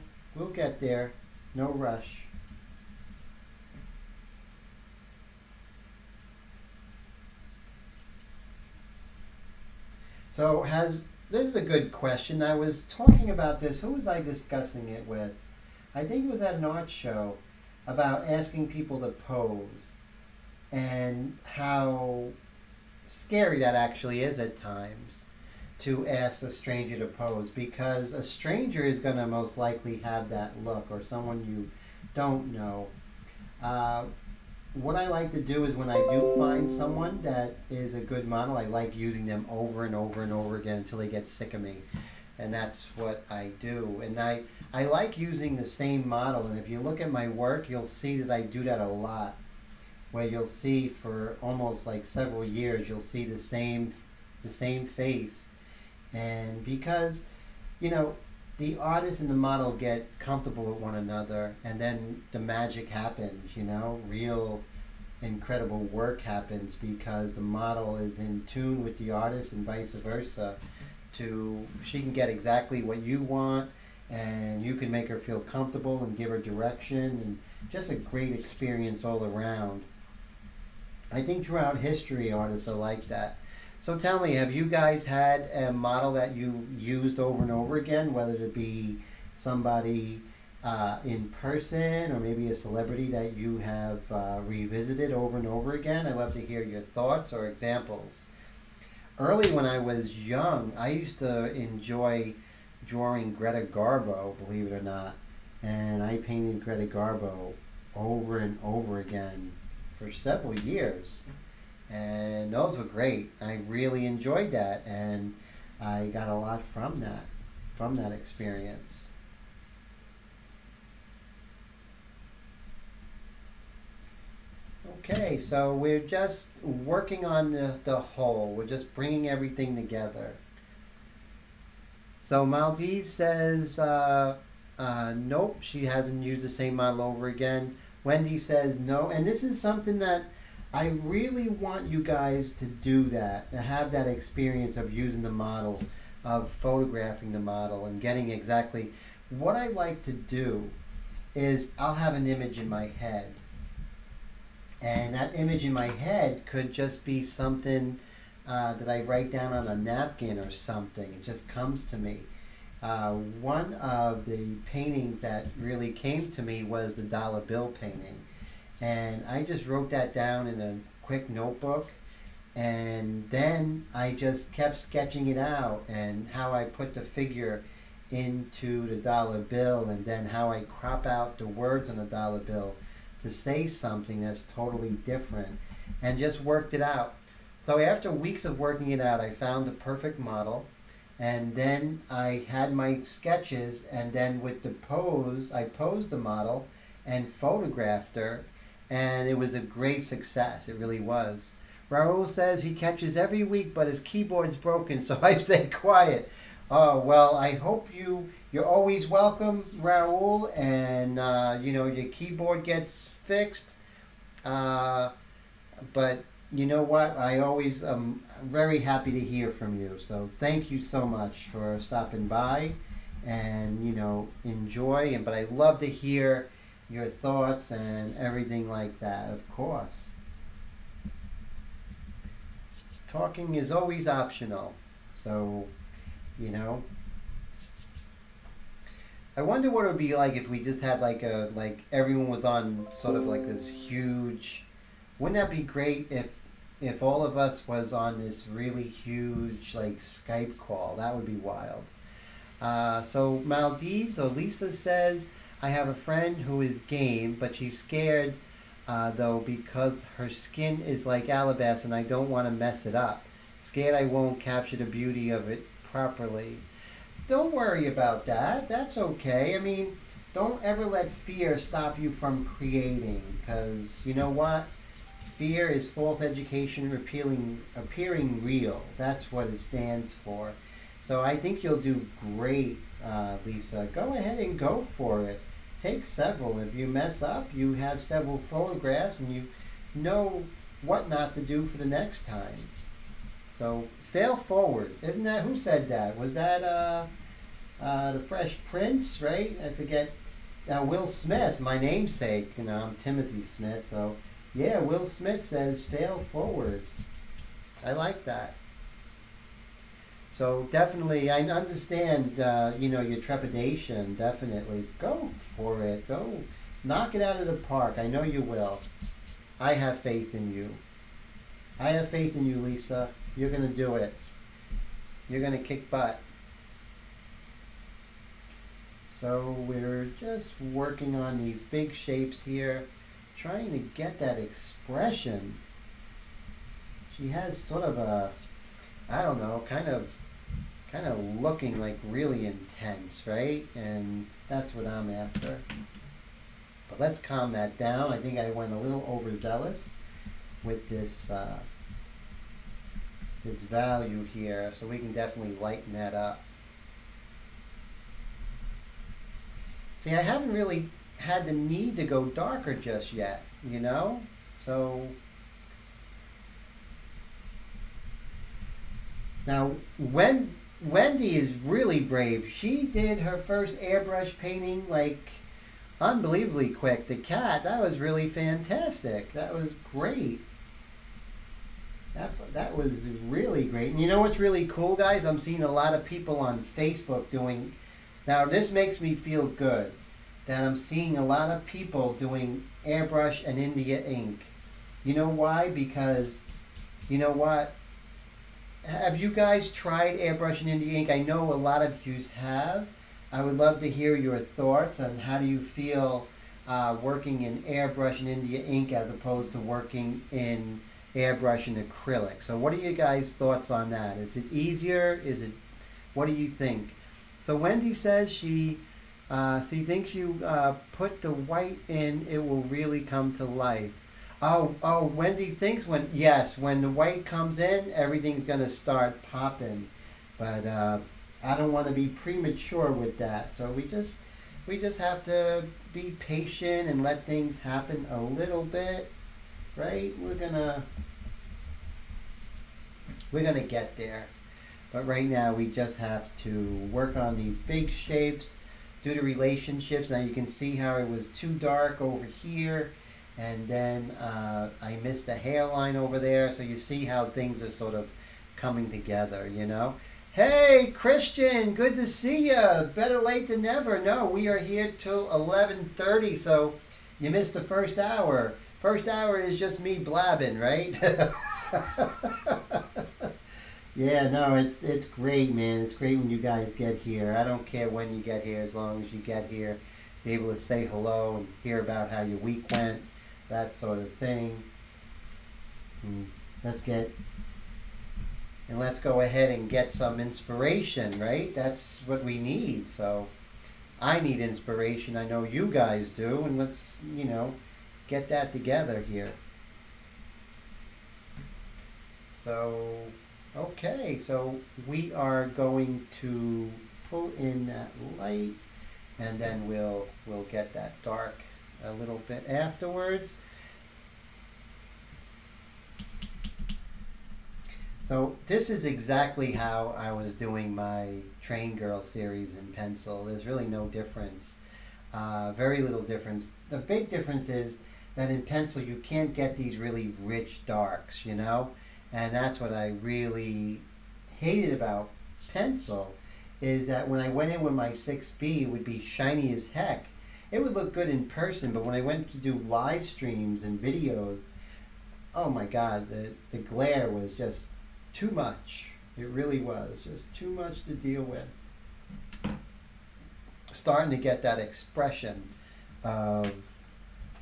get there. No rush. So this is a good question. I was talking about this. Who was I discussing it with? I think it was at an art show, about asking people to pose and how scary that actually is at times to ask a stranger to pose, because a stranger is going to most likely have that look, or someone you don't know. What I like to do is when I do find someone that is a good model, I like using them over and over and over again until they get sick of me. And that's what I do. And I like using the same model, and if you look at my work, you'll see that I do that a lot, where you'll see for almost like several years, you'll see the same face. And because, you know, the artist and the model get comfortable with one another, and then the magic happens, you know, real incredible work happens because the model is in tune with the artist and vice versa. She can get exactly what you want, and you can make her feel comfortable and give her direction, and just a great experience all around. I think throughout history, artists are like that. So tell me, have you guys had a model that you used over and over again, whether it be somebody in person or maybe a celebrity that you have revisited over and over again? I'd love to hear your thoughts or examples. Early when I was young, I used to enjoy drawing Greta Garbo, believe it or not. And I painted Greta Garbo over and over again for several years. And those were great. I really enjoyed that, and I got a lot from that experience. Okay, so we're just working on the whole. We're just bringing everything together. So Maldives says, nope, she hasn't used the same model over again. Wendy says no, and this is something that I really want you guys to do, that, to have that experience of using the model, of photographing the model and getting exactly what I like to do. Is I'll have an image in my head, and that image in my head could just be something that I write down on a napkin or something. It just comes to me. One of the paintings that really came to me was the dollar bill painting. And I just wrote that down in a quick notebook. And then I just kept sketching it out, and how I put the figure into the dollar bill, and then how I crop out the words on the dollar bill to say something that's totally different, and just worked it out. So after weeks of working it out, I found the perfect model, and then I had my sketches, and then with the pose, I posed the model and photographed her, and it was a great success. It really was. Raul says he catches every week, but his keyboard's broken, so I stay quiet. Oh, well, I hope you're always welcome, Raul, and you know, your keyboard gets fixed. But you know what? I always am very happy to hear from you. So thank you so much for stopping by, and you know, enjoy. But I love to hear your thoughts and everything like that, of course. Talking is always optional, so you know. I wonder what it would be like if we just had like everyone was on sort of like this huge. Wouldn't that be great if all of us was on this really huge like Skype call? That would be wild. So Maldives, so Lisa says, I have a friend who is game, but she's scared though because her skin is like alabaster and I don't want to mess it up. Scared I won't capture the beauty of it properly. Don't worry about that. That's okay. I mean, don't ever let fear stop you from creating, because you know what? Fear is false education appearing real. That's what it stands for. So I think you'll do great, Lisa. Go ahead and go for it. Take several. If you mess up, you have several photographs and you know what not to do for the next time. So fail forward. Isn't that, who said that? Was that the Fresh Prince, right? I forget. Will Smith, my namesake. You know, I'm Timothy Smith. So yeah, Will Smith says fail forward. I like that. So definitely, I understand, you know, your trepidation. Definitely, go for it. Go, knock it out of the park. I know you will. I have faith in you. I have faith in you, Lisa. You're gonna do it. You're gonna kick butt. So we're just working on these big shapes here, trying to get that expression. She has sort of a, I don't know, kind of looking like really intense, right? And that's what I'm after. But let's calm that down. I think I went a little overzealous with this this value here, so we can definitely lighten that up. See, I haven't really had the need to go darker just yet, you know? So now Wendy is really brave. She did her first airbrush painting like unbelievably quick. The cat, that was really fantastic. That was great. That was really great. And you know what's really cool, guys? I'm seeing a lot of people on Facebook doing, now this makes me feel good, that I'm seeing a lot of people doing Airbrush and India Ink. You know why? Because, you know what? Have you guys tried Airbrush and India Ink? I know a lot of you have. I would love to hear your thoughts on how do you feel working in Airbrush and India Ink as opposed to working in Airbrush and acrylic. So what are you guys' thoughts on that? Is it easier? Is it, what do you think? So Wendy says she thinks you put the white in, it will really come to life. Oh, Wendy thinks when the white comes in, everything's gonna start popping. But I don't want to be premature with that. So we just have to be patient and let things happen a little bit, right? We're gonna get there. But right now we just have to work on these big shapes, do the relationships. Now you can see how it was too dark over here. And then I missed a hairline over there, so you see how things are sort of coming together, you know. Hey, Christian, good to see you. Better late than never. No, we are here till 11:30, so you missed the first hour. First hour is just me blabbing, right? Yeah, no, it's great, man. It's great when you guys get here. I don't care when you get here, as long as you get here, be able to say hello and hear about how your week went. That sort of thing. Let's go ahead and get some inspiration, right? That's what we need. So I need inspiration. I know you guys do, and let's, you know, get that together here. So, okay, so we are going to pull in that light, and then we'll get that dark a little bit afterwards. So this is exactly how I was doing my Train Girl series in pencil. There's really no difference, very little difference. The big difference is that in pencil you can't get these really rich darks, you know? And that's what I really hated about pencil, is that when I went in with my 6B, it would be shiny as heck. It would look good in person, but when I went to do live streams and videos, oh my God, the glare was just too much. It really was just too much to deal with. Starting to get that expression of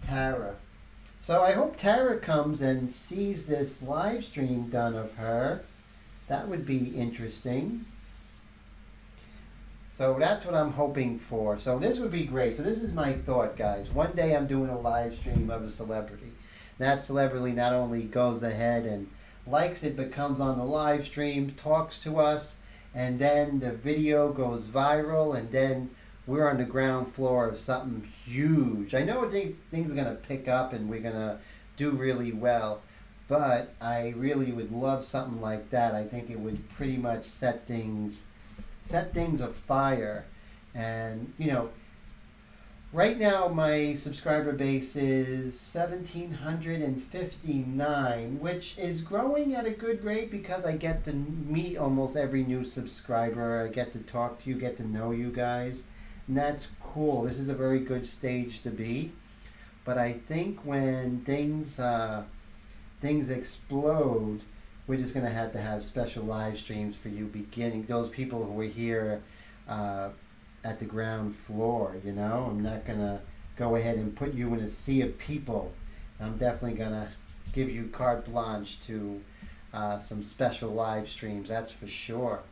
Tara. So I hope Tara comes and sees this live stream done of her. That would be interesting. So that's what I'm hoping for. So this would be great. So this is my thought, guys. One day I'm doing a live stream of a celebrity. That celebrity not only goes ahead and likes it, but comes on the live stream, talks to us, and then the video goes viral, and then we're on the ground floor of something huge. I know things are going to pick up and we're going to do really well, but I really would love something like that. I think it would pretty much set things afire. And, you know, right now my subscriber base is 1,759, which is growing at a good rate because I get to meet almost every new subscriber. I get to talk to you, get to know you guys. And that's cool. This is a very good stage to be. But I think when things explode, we're just going to have special live streams for you beginning. Those people who were here at the ground floor, you know. I'm not going to go ahead and put you in a sea of people. I'm definitely going to give you carte blanche to some special live streams, that's for sure.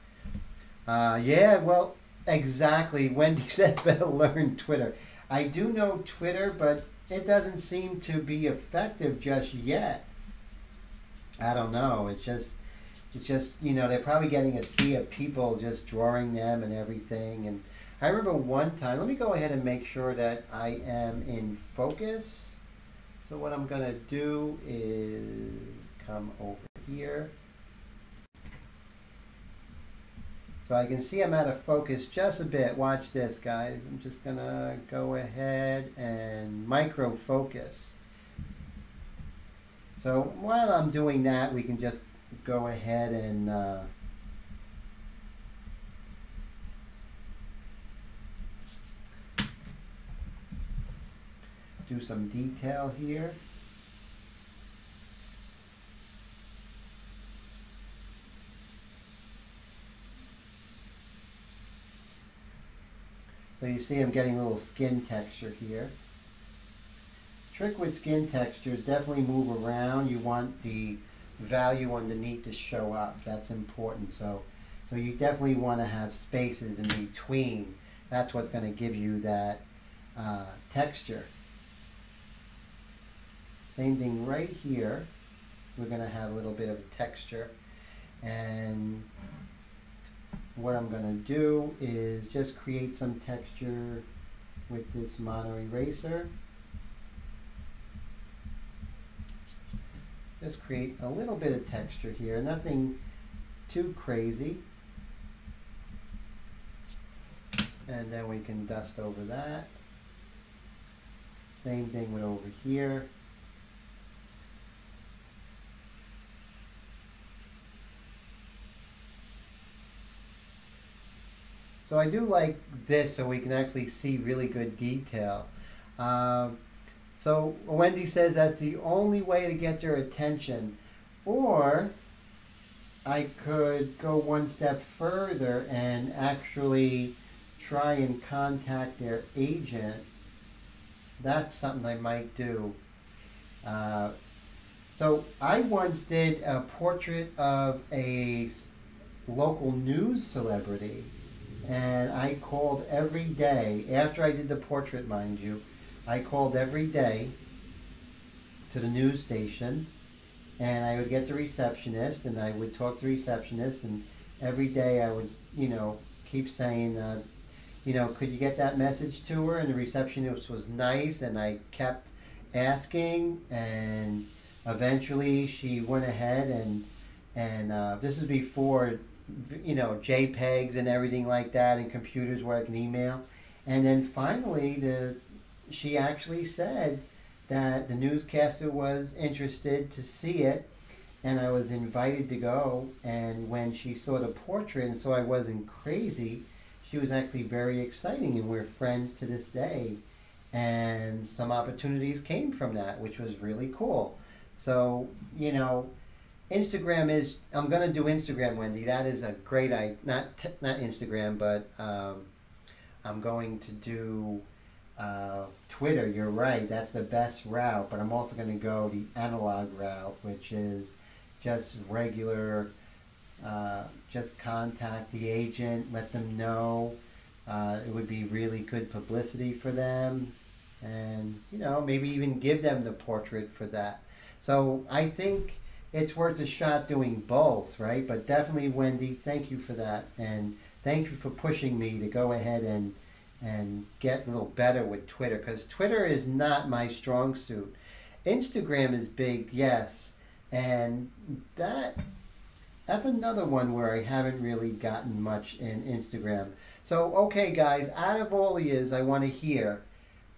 Yeah, well, exactly. Wendy says better learn Twitter. I do know Twitter, but it doesn't seem to be effective just yet. I don't know. It's just, you know, they're probably getting a sea of people just drawing them and everything. And I remember one time, let me go ahead and make sure that I am in focus. So what I'm going to do is come over here. So I can see I'm out of focus just a bit. Watch this, guys. I'm just going to go ahead and micro focus. So while I'm doing that, we can just go ahead and do some detail here. So you see I'm getting a little skin texture here. Trick with skin texture is definitely move around. You want the value underneath to show up. That's important. So you definitely want to have spaces in between. That's what's going to give you that texture. Same thing right here. We're going to have a little bit of a texture. And what I'm going to do is just create some texture with this mono eraser. Just create a little bit of texture here, nothing too crazy. And then we can dust over that. Same thing with over here. So I do like this so we can actually see really good detail. So Wendy says that's the only way to get their attention. Or I could go one step further and actually try and contact their agent. That's something I might do. So I once did a portrait of a local news celebrity. And I called every day, after I did the portrait, mind you, I called every day to the news station, and I would get the receptionist, and I would talk to the receptionist, and every day I would, you know, keep saying, you know, could you get that message to her? And the receptionist was nice, and I kept asking, and eventually she went ahead and this is before, you know, JPEGs and everything like that, and computers where I can email. And then finally, she actually said that the newscaster was interested to see it, and I was invited to go. And when she saw the portrait and saw I wasn't crazy, she was actually very exciting, and we're friends to this day. And some opportunities came from that, which was really cool. So, you know, Instagram is, I'm going to do Instagram, Wendy. That is a great idea. Not Instagram, but I'm going to do Twitter. You're right. That's the best route. But I'm also going to go the analog route, which is just regular, just contact the agent, let them know. It would be really good publicity for them. And, you know, maybe even give them the portrait for that. So I think it's worth a shot doing both, right? But definitely, Wendy, thank you for that. And thank you for pushing me to go ahead and get a little better with Twitter, because Twitter is not my strong suit. Instagram is big, yes. And that's another one where I haven't really gotten much in Instagram. So, okay, guys, out of all these, I want to hear,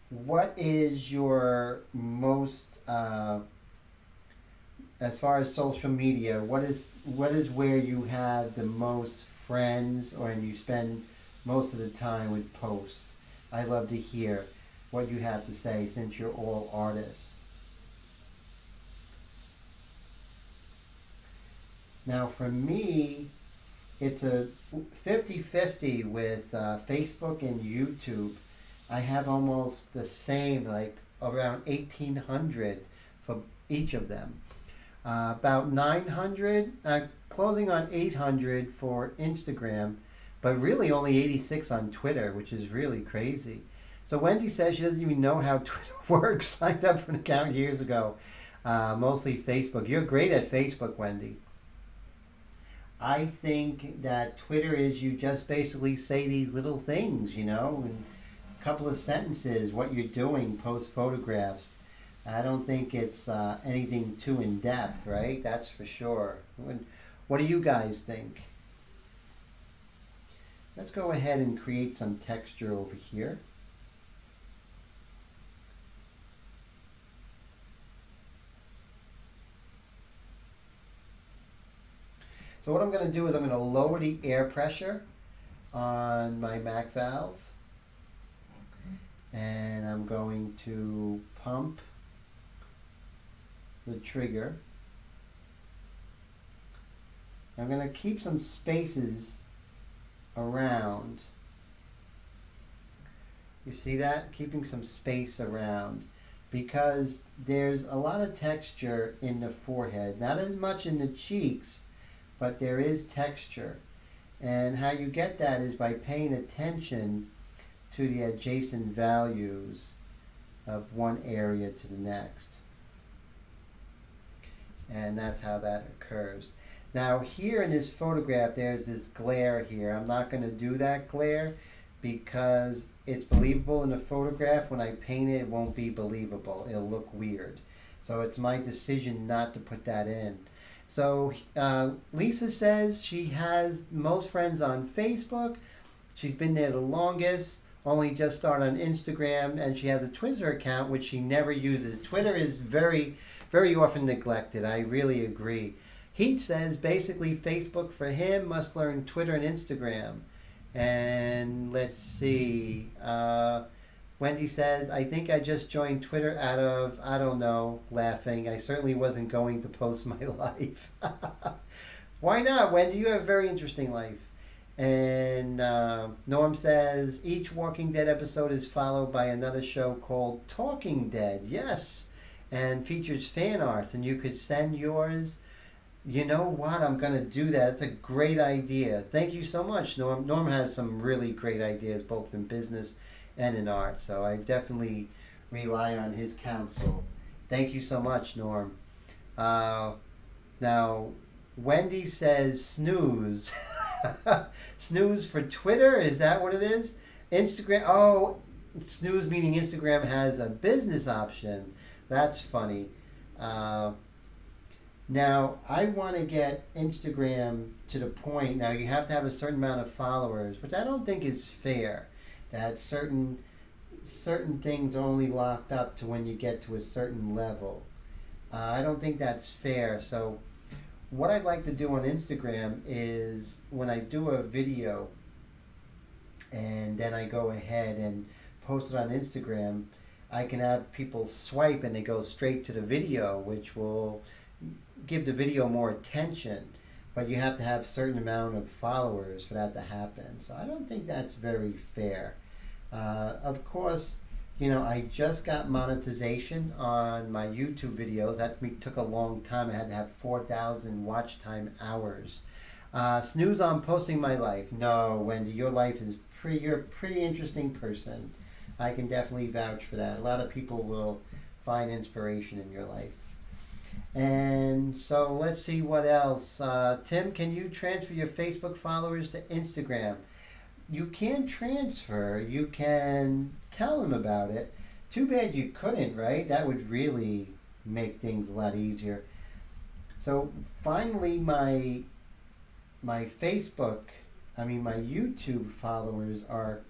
what is your most, as far as social media, what is where you have the most friends, or and you spend most of the time with posts? I love to hear what you have to say, since you're all artists. Now for me, it's a 50-50 with Facebook and YouTube. I have almost the same, like around 1,800 for each of them. About 900, closing on 800 for Instagram, but really only 86 on Twitter, which is really crazy. So Wendy says she doesn't even know how Twitter works. Signed up for an account years ago. Mostly Facebook. You're great at Facebook, Wendy. I think that Twitter is, you just basically say these little things, you know, in a couple of sentences, what you're doing, post photographs. I don't think it's anything too in-depth, right? That's for sure. What do you guys think? Let's go ahead and create some texture over here. So what I'm going to do is I'm going to lower the air pressure on my Mac valve, and I'm going to pump the trigger. I'm going to keep some spaces around. You see that? Keeping some space around, because there's a lot of texture in the forehead, not as much in the cheeks, but there is texture. And how you get that is by paying attention to the adjacent values of one area to the next. And that's how that occurs. Now here in this photograph, there's this glare here. I'm not going to do that glare because it's believable in the photograph. When I paint it, it won't be believable. It'll look weird. So it's my decision not to put that in. So Lisa says she has most friends on Facebook. She's been there the longest, only just started on Instagram, and she has a Twitter account which she never uses. Twitter is very, very often neglected. I really agree. Heat says basically Facebook for him, must learn Twitter and Instagram. And let's see. Wendy says, I think I just joined Twitter out of, I don't know, laughing. I certainly wasn't going to post my life. Why not, Wendy? You have a very interesting life. And Norm says, each Walking Dead episode is followed by another show called Talking Dead. Yes. And features fan art. And you could send yours. You know what? I'm going to do that. It's a great idea. Thank you so much, Norm. Norm has some really great ideas, both in business and in art. So I definitely rely on his counsel. Thank you so much, Norm. Now, Wendy says snooze. Snooze for Twitter? Is that what it is? Instagram? Oh, snooze meaning Instagram has a business option. That's funny. Now, I want to get Instagram to the point, now you have to have a certain amount of followers, which I don't think is fair, that certain things are only locked up to when you get to a certain level. I don't think that's fair. So what I'd like to do on Instagram is when I do a video, and then I go ahead and post it on Instagram, I can have people swipe and they go straight to the video, which will give the video more attention. But you have to have a certain amount of followers for that to happen. So I don't think that's very fair. Of course, you know, I just got monetization on my YouTube videos. That took a long time. I had to have 4,000 watch time hours. Snooze on posting my life. No, Wendy, your life is you're a pretty interesting person. I can definitely vouch for that. A lot of people will find inspiration in your life. And so let's see what else. Tim, can you transfer your Facebook followers to Instagram? You can transfer. You can tell them about it. Too bad you couldn't, right? That would really make things a lot easier. So finally, my Facebook, my YouTube followers are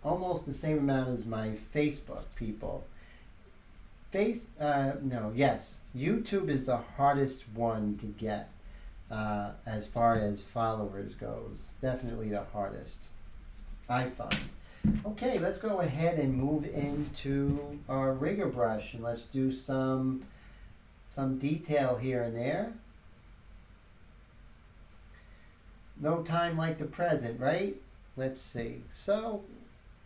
almost the same amount as my Facebook people. YouTube is the hardest one to get as far as followers goes. Definitely the hardest, I find. Okay, let's go ahead and move into our rigger brush and let's do some detail here and there. No time like the present, right? Let's see. So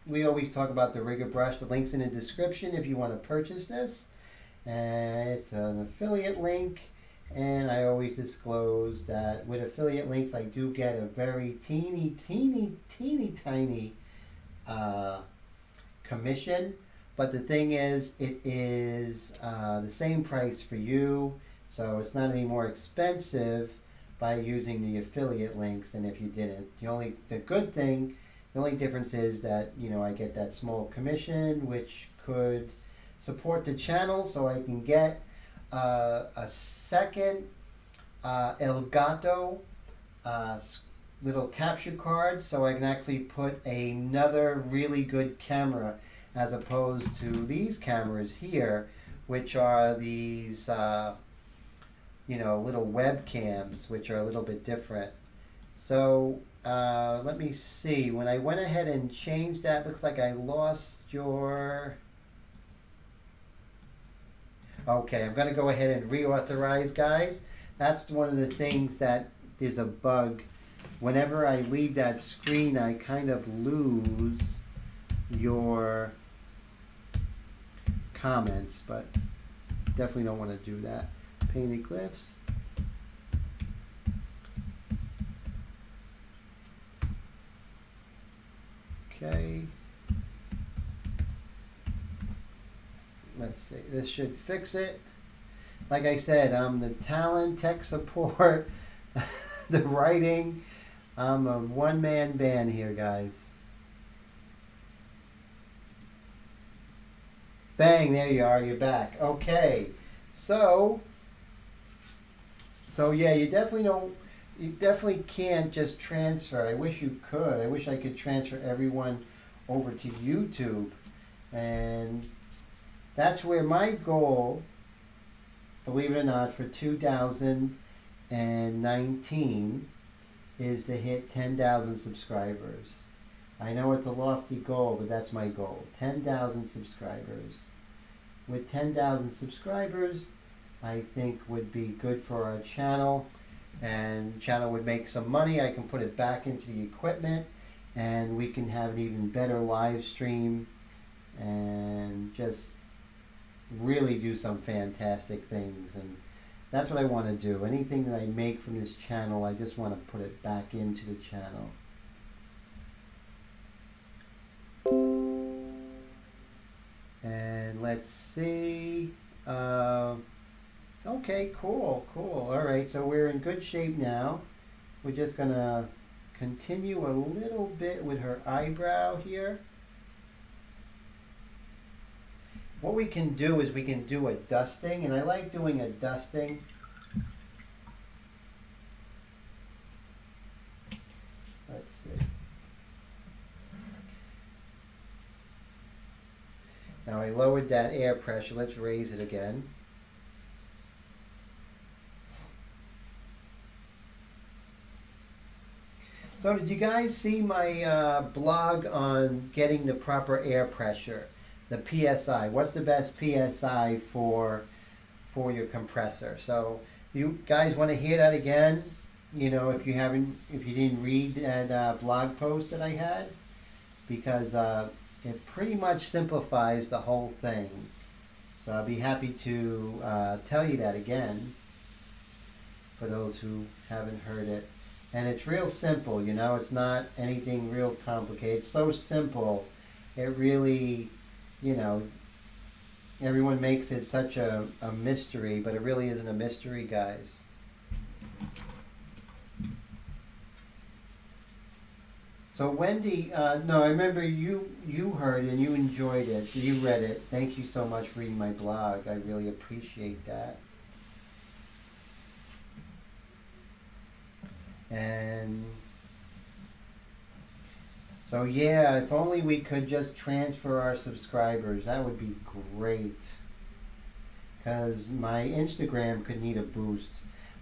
we always talk about the rigger brush. The link's in the description if you want to purchase this. And it's an affiliate link. And I always disclose that with affiliate links, I do get a very teeny tiny commission. But the thing is, it is the same price for you. So it's not any more expensive by using the affiliate links than if you didn't. The only difference is that, you know, I get that small commission, which could support the channel so I can get a second Elgato little capture card so I can actually put another really good camera as opposed to these cameras here, which are these little webcams, which are a little bit different. So let me see. When I went ahead and changed that, looks like I lost your... Okay, I'm going to go ahead and reauthorize, guys. That's one of the things that is a bug. Whenever I leave that screen, I kind of lose your comments, but definitely don't want to do that. Painted glyphs. Okay. Let's see. This should fix it. Like I said, I'm the talent, tech support, the writing. I'm a one-man band here, guys. Bang, there you are. You're back. Okay. So yeah, you definitely can't just transfer. I wish you could. I wish I could transfer everyone over to YouTube. And that's where my goal, believe it or not, for 2019 is to hit 10,000 subscribers. I know it's a lofty goal, but that's my goal. 10,000 subscribers. With 10,000 subscribers, I think would be good for our channel, and channel would make some money. I can put it back into the equipment and we can have an even better live stream and just really do some fantastic things. And that's what I want to do. Anything that I make from this channel, I just want to put it back into the channel. And let's see. Okay, cool. All right, so we're in good shape now. We're just gonna continue a little bit with her eyebrow here. What we can do is we can do a dusting, and I like doing a dusting. Let's see. Now I lowered that air pressure. Let's raise it again. So did you guys see my blog on getting the proper air pressure, the PSI? What's the best PSI for your compressor? So you guys want to hear that again? You know, if you didn't read that blog post that I had, because it pretty much simplifies the whole thing. So I'll be happy to tell you that again for those who haven't heard it. And it's real simple, you know, it's not anything real complicated. It's so simple, it really, you know, everyone makes it such a mystery, but it really isn't a mystery, guys. So Wendy, no, I remember you heard and you enjoyed it, you read it. Thank you so much for reading my blog. I really appreciate that. And so yeah, if only we could just transfer our subscribers, that would be great. Because my Instagram could need a boost.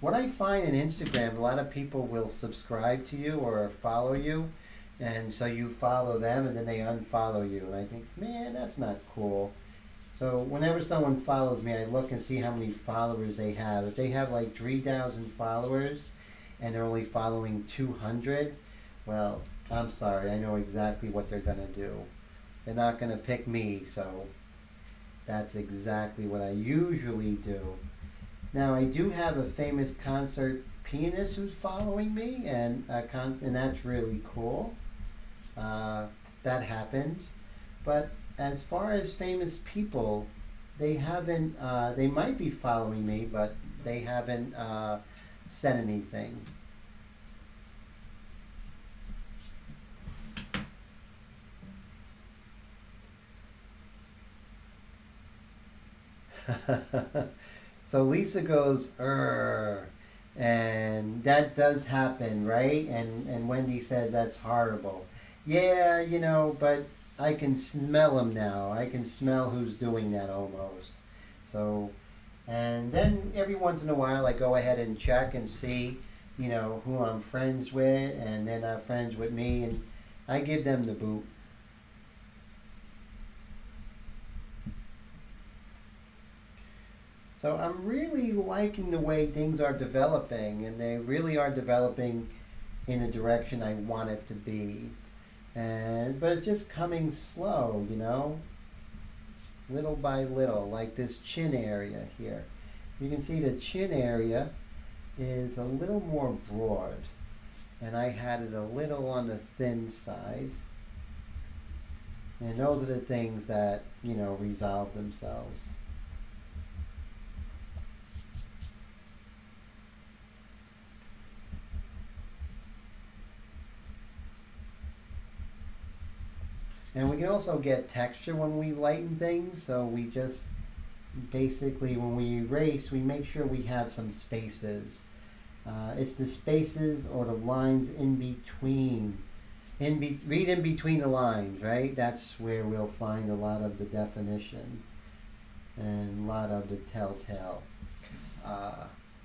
What I find in Instagram, a lot of people will subscribe to you or follow you, and so you follow them and then they unfollow you. And I think, man, that's not cool. So whenever someone follows me, I look and see how many followers they have. If they have like 3,000 followers, and they're only following 200, well, I'm sorry, I know exactly what they're gonna do. They're not gonna pick me, so that's exactly what I usually do. Now, I do have a famous concert pianist who's following me, and that's really cool. That happens. But as far as famous people, they haven't, they might be following me, but they haven't said anything. So Lisa goes, and that does happen, right? And Wendy says that's horrible. Yeah, you know, but I can smell them now. I can smell who's doing that almost. So, and then every once in a while I go ahead and check and see, you know, who I'm friends with, and they're not friends with me, and I give them the boot. So I'm really liking the way things are developing, and they really are developing in a direction I want it to be. But it's just coming slow, you know, little by little, like this chin area here. You can see the chin area is a little more broad, and I had it a little on the thin side. And those are the things that, you know, resolve themselves. And we can also get texture when we lighten things, so we just basically, when we erase, we make sure we have some spaces. It's the spaces or the lines in between. Read in between the lines, right? That's where we'll find a lot of the definition and a lot of the telltale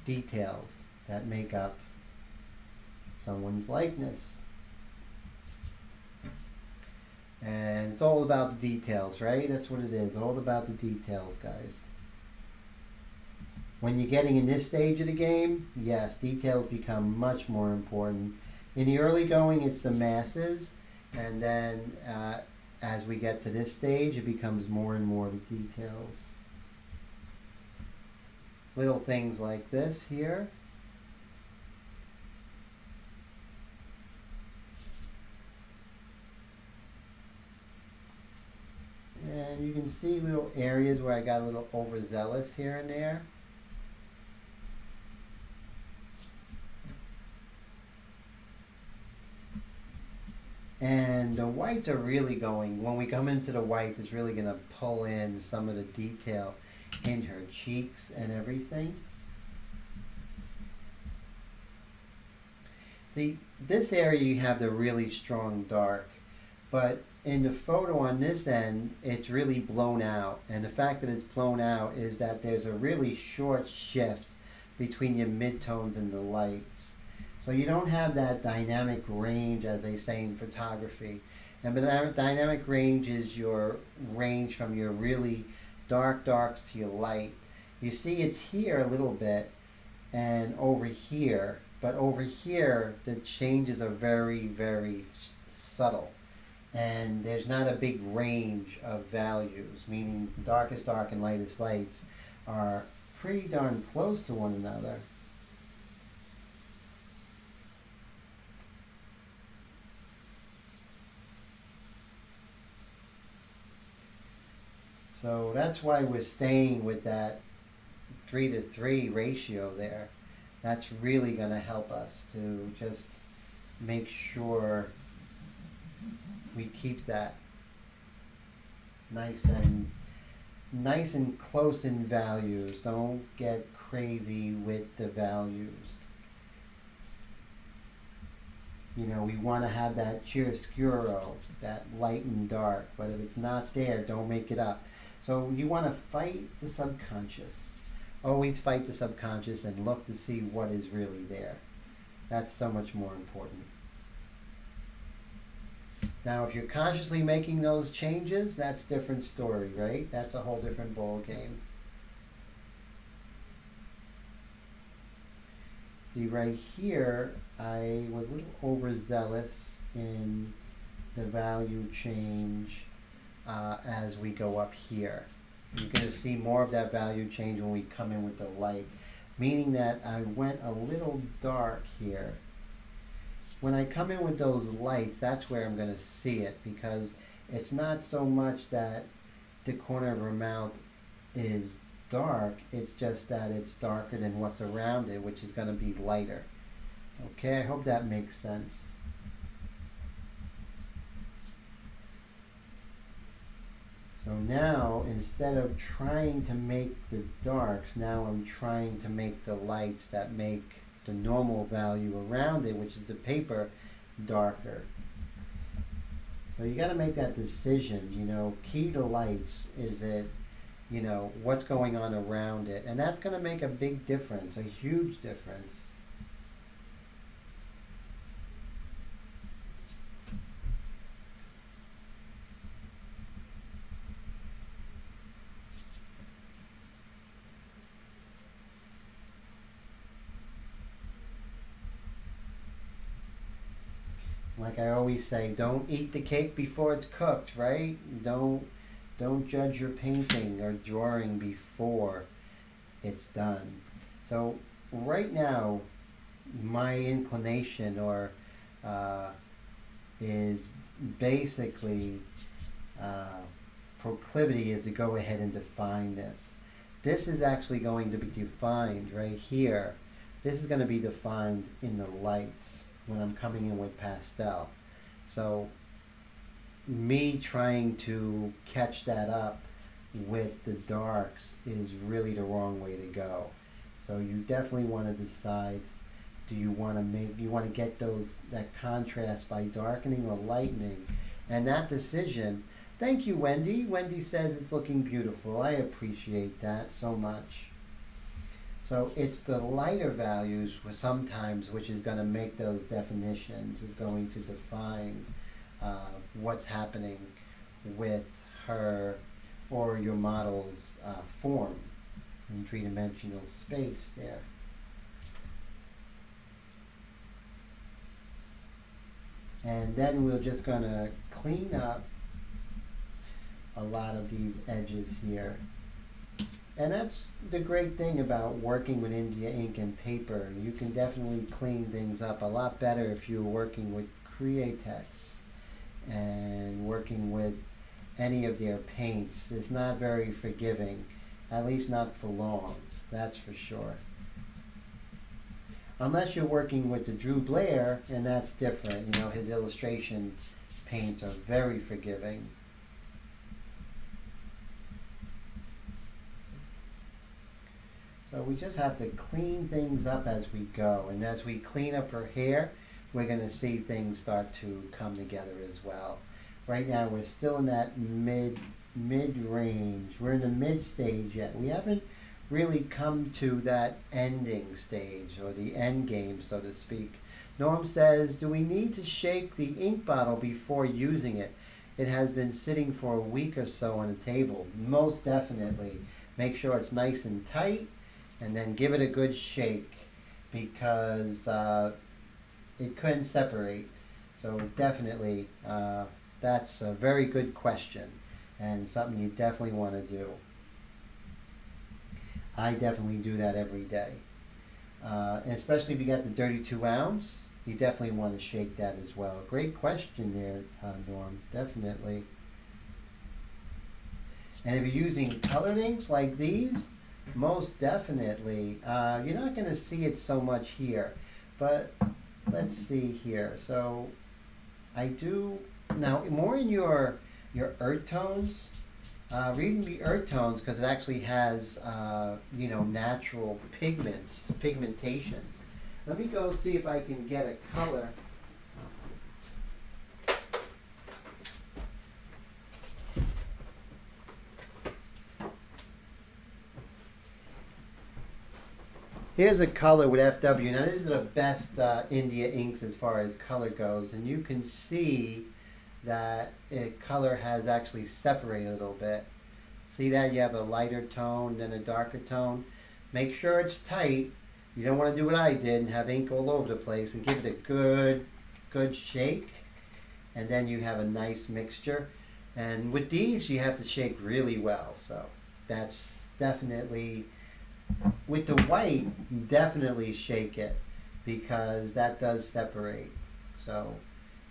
details that make up someone's likeness. And it's all about the details, right? That's what it is. All about the details, guys. When you're getting in this stage of the game, yes, details become much more important. In the early going, it's the masses. And then as we get to this stage, it becomes more and more the details. Little things like this here. And you can see little areas where I got a little overzealous here and there. And the whites are really going, when we come into the whites, it's really going to pull in some of the detail in her cheeks and everything. See, this area you have the really strong dark, but in the photo on this end, it's really blown out. And the fact that it's blown out is that there's a really short shift between your midtones and the lights. So you don't have that dynamic range, as they say in photography. And the dynamic range is your range from your really darks to your light. You see it's here a little bit and over here, but over here the changes are very subtle. And there's not a big range of values, meaning darkest dark and lightest lights are pretty darn close to one another. So that's why we're staying with that 3:3 ratio there. That's really going to help us to just make sure we keep that nice and close in values. Don't get crazy with the values. You know, we want to have that chiaroscuro, that light and dark, but if it's not there, don't make it up. So you want to fight the subconscious. Always fight the subconscious and look to see what is really there. That's so much more important. Now, if you're consciously making those changes, that's a different story, right? That's a whole different ball game. See, right here, I was a little overzealous in the value change as we go up here. You're going to see more of that value change when we come in with the light, meaning that I went a little dark here. When I come in with those lights, that's where I'm going to see it, because it's not so much that the corner of her mouth is dark, it's just that it's darker than what's around it, which is going to be lighter. Okay, I hope that makes sense. So now, instead of trying to make the darks, now I'm trying to make the lights that make the normal value around it, which is the paper, darker. So you got to make that decision, you know, key to lights, is it, you know, what's going on around it? And that's going to make a big difference, a huge difference. Like I always say, don't eat the cake before it's cooked, right? Don't judge your painting or drawing before it's done. So right now, my inclination is basically proclivity is to go ahead and define this. This is actually going to be defined right here. This is going to be defined in the lights when I'm coming in with pastel. So me trying to catch that up with the darks is really the wrong way to go. So you definitely want to decide, do you want to get that contrast by darkening or lightening? And that decision, thank you, Wendy. Wendy says it's looking beautiful. I appreciate that so much. So it's the lighter values sometimes which is going to make those definitions, is going to define what's happening with her or your model's form in three-dimensional space there. And then we're just going to clean up a lot of these edges here. And that's the great thing about working with India ink and paper. You can definitely clean things up a lot better if you're working with Createx and working with any of their paints. It's not very forgiving, at least not for long, that's for sure. Unless you're working with the Drew Blair, and that's different. You know, his illustration paints are very forgiving. So we just have to clean things up as we go. And as we clean up her hair, we're going to see things start to come together as well. Right now we're still in that mid-range. We're in the mid stage yet. We haven't really come to that ending stage, or the end game, so to speak. Norm says, do we need to shake the ink bottle before using it? It has been sitting for a week or so on the table. Most definitely. Make sure it's nice and tight, and then give it a good shake, because it couldn't separate. So definitely, that's a very good question, and something you definitely want to do. I definitely do that every day. And especially if you got the 32 ounce, you definitely want to shake that as well. Great question there, Norm, definitely. And if you're using colored inks like these, most definitely, you're not going to see it so much here. But let's see here. So I do, now more in your earth tones. Reason to be earth tones because it actually has, you know, natural pigmentations. Let me go see if I can get a color. Here's a color with FW. Now this is the best India inks as far as color goes, and you can see that color has actually separated a little bit. See that? You have a lighter tone, then a darker tone. Make sure it's tight. You don't want to do what I did and have ink all over the place, and give it a good shake, and then you have a nice mixture. And with these you have to shake really well, so that's definitely, with the white, definitely shake it, because that does separate. So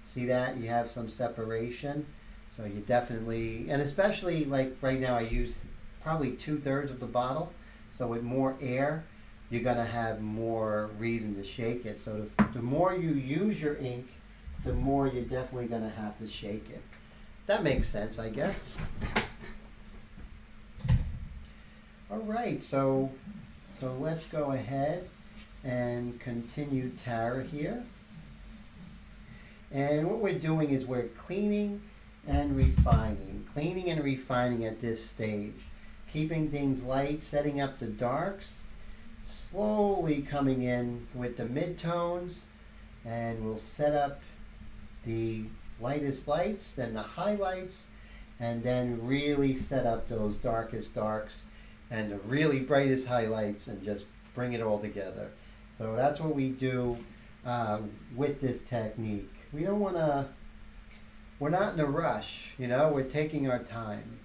see that? You have some separation. So you definitely, and especially like right now I use probably 2/3 of the bottle. So with more air, you're going to have more reason to shake it. So the more you use your ink, the more you're definitely going to have to shake it. That makes sense, I guess. All right, so let's go ahead and continue Tara here. And what we're doing is we're cleaning and refining at this stage. Keeping things light, setting up the darks, slowly coming in with the midtones, and we'll set up the lightest lights, then the highlights, and then really set up those darkest darks and the really brightest highlights, and just bring it all together. So that's what we do with this technique. We don't want to, we're not in a rush, you know, we're taking our time.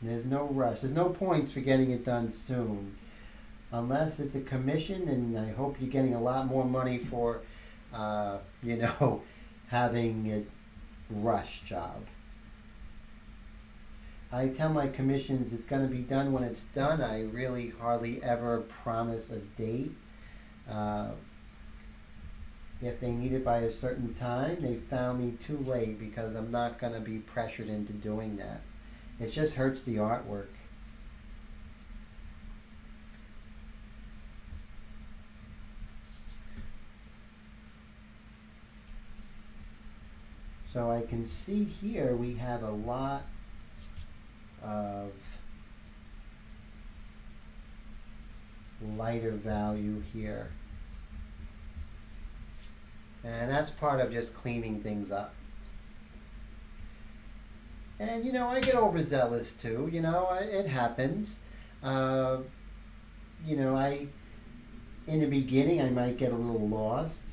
There's no rush. There's no point for getting it done soon. Unless it's a commission, and I hope you're getting a lot more money for, you know, having it rush job. I tell my commissions it's going to be done when it's done. I really hardly ever promise a date. If they need it by a certain time, they found me too late, because I'm not going to be pressured into doing that. It just hurts the artwork. So I can see here we have a lot of lighter value here. And that's part of just cleaning things up. And you know, I get overzealous too, you know, it happens. You know, in the beginning I might get a little lost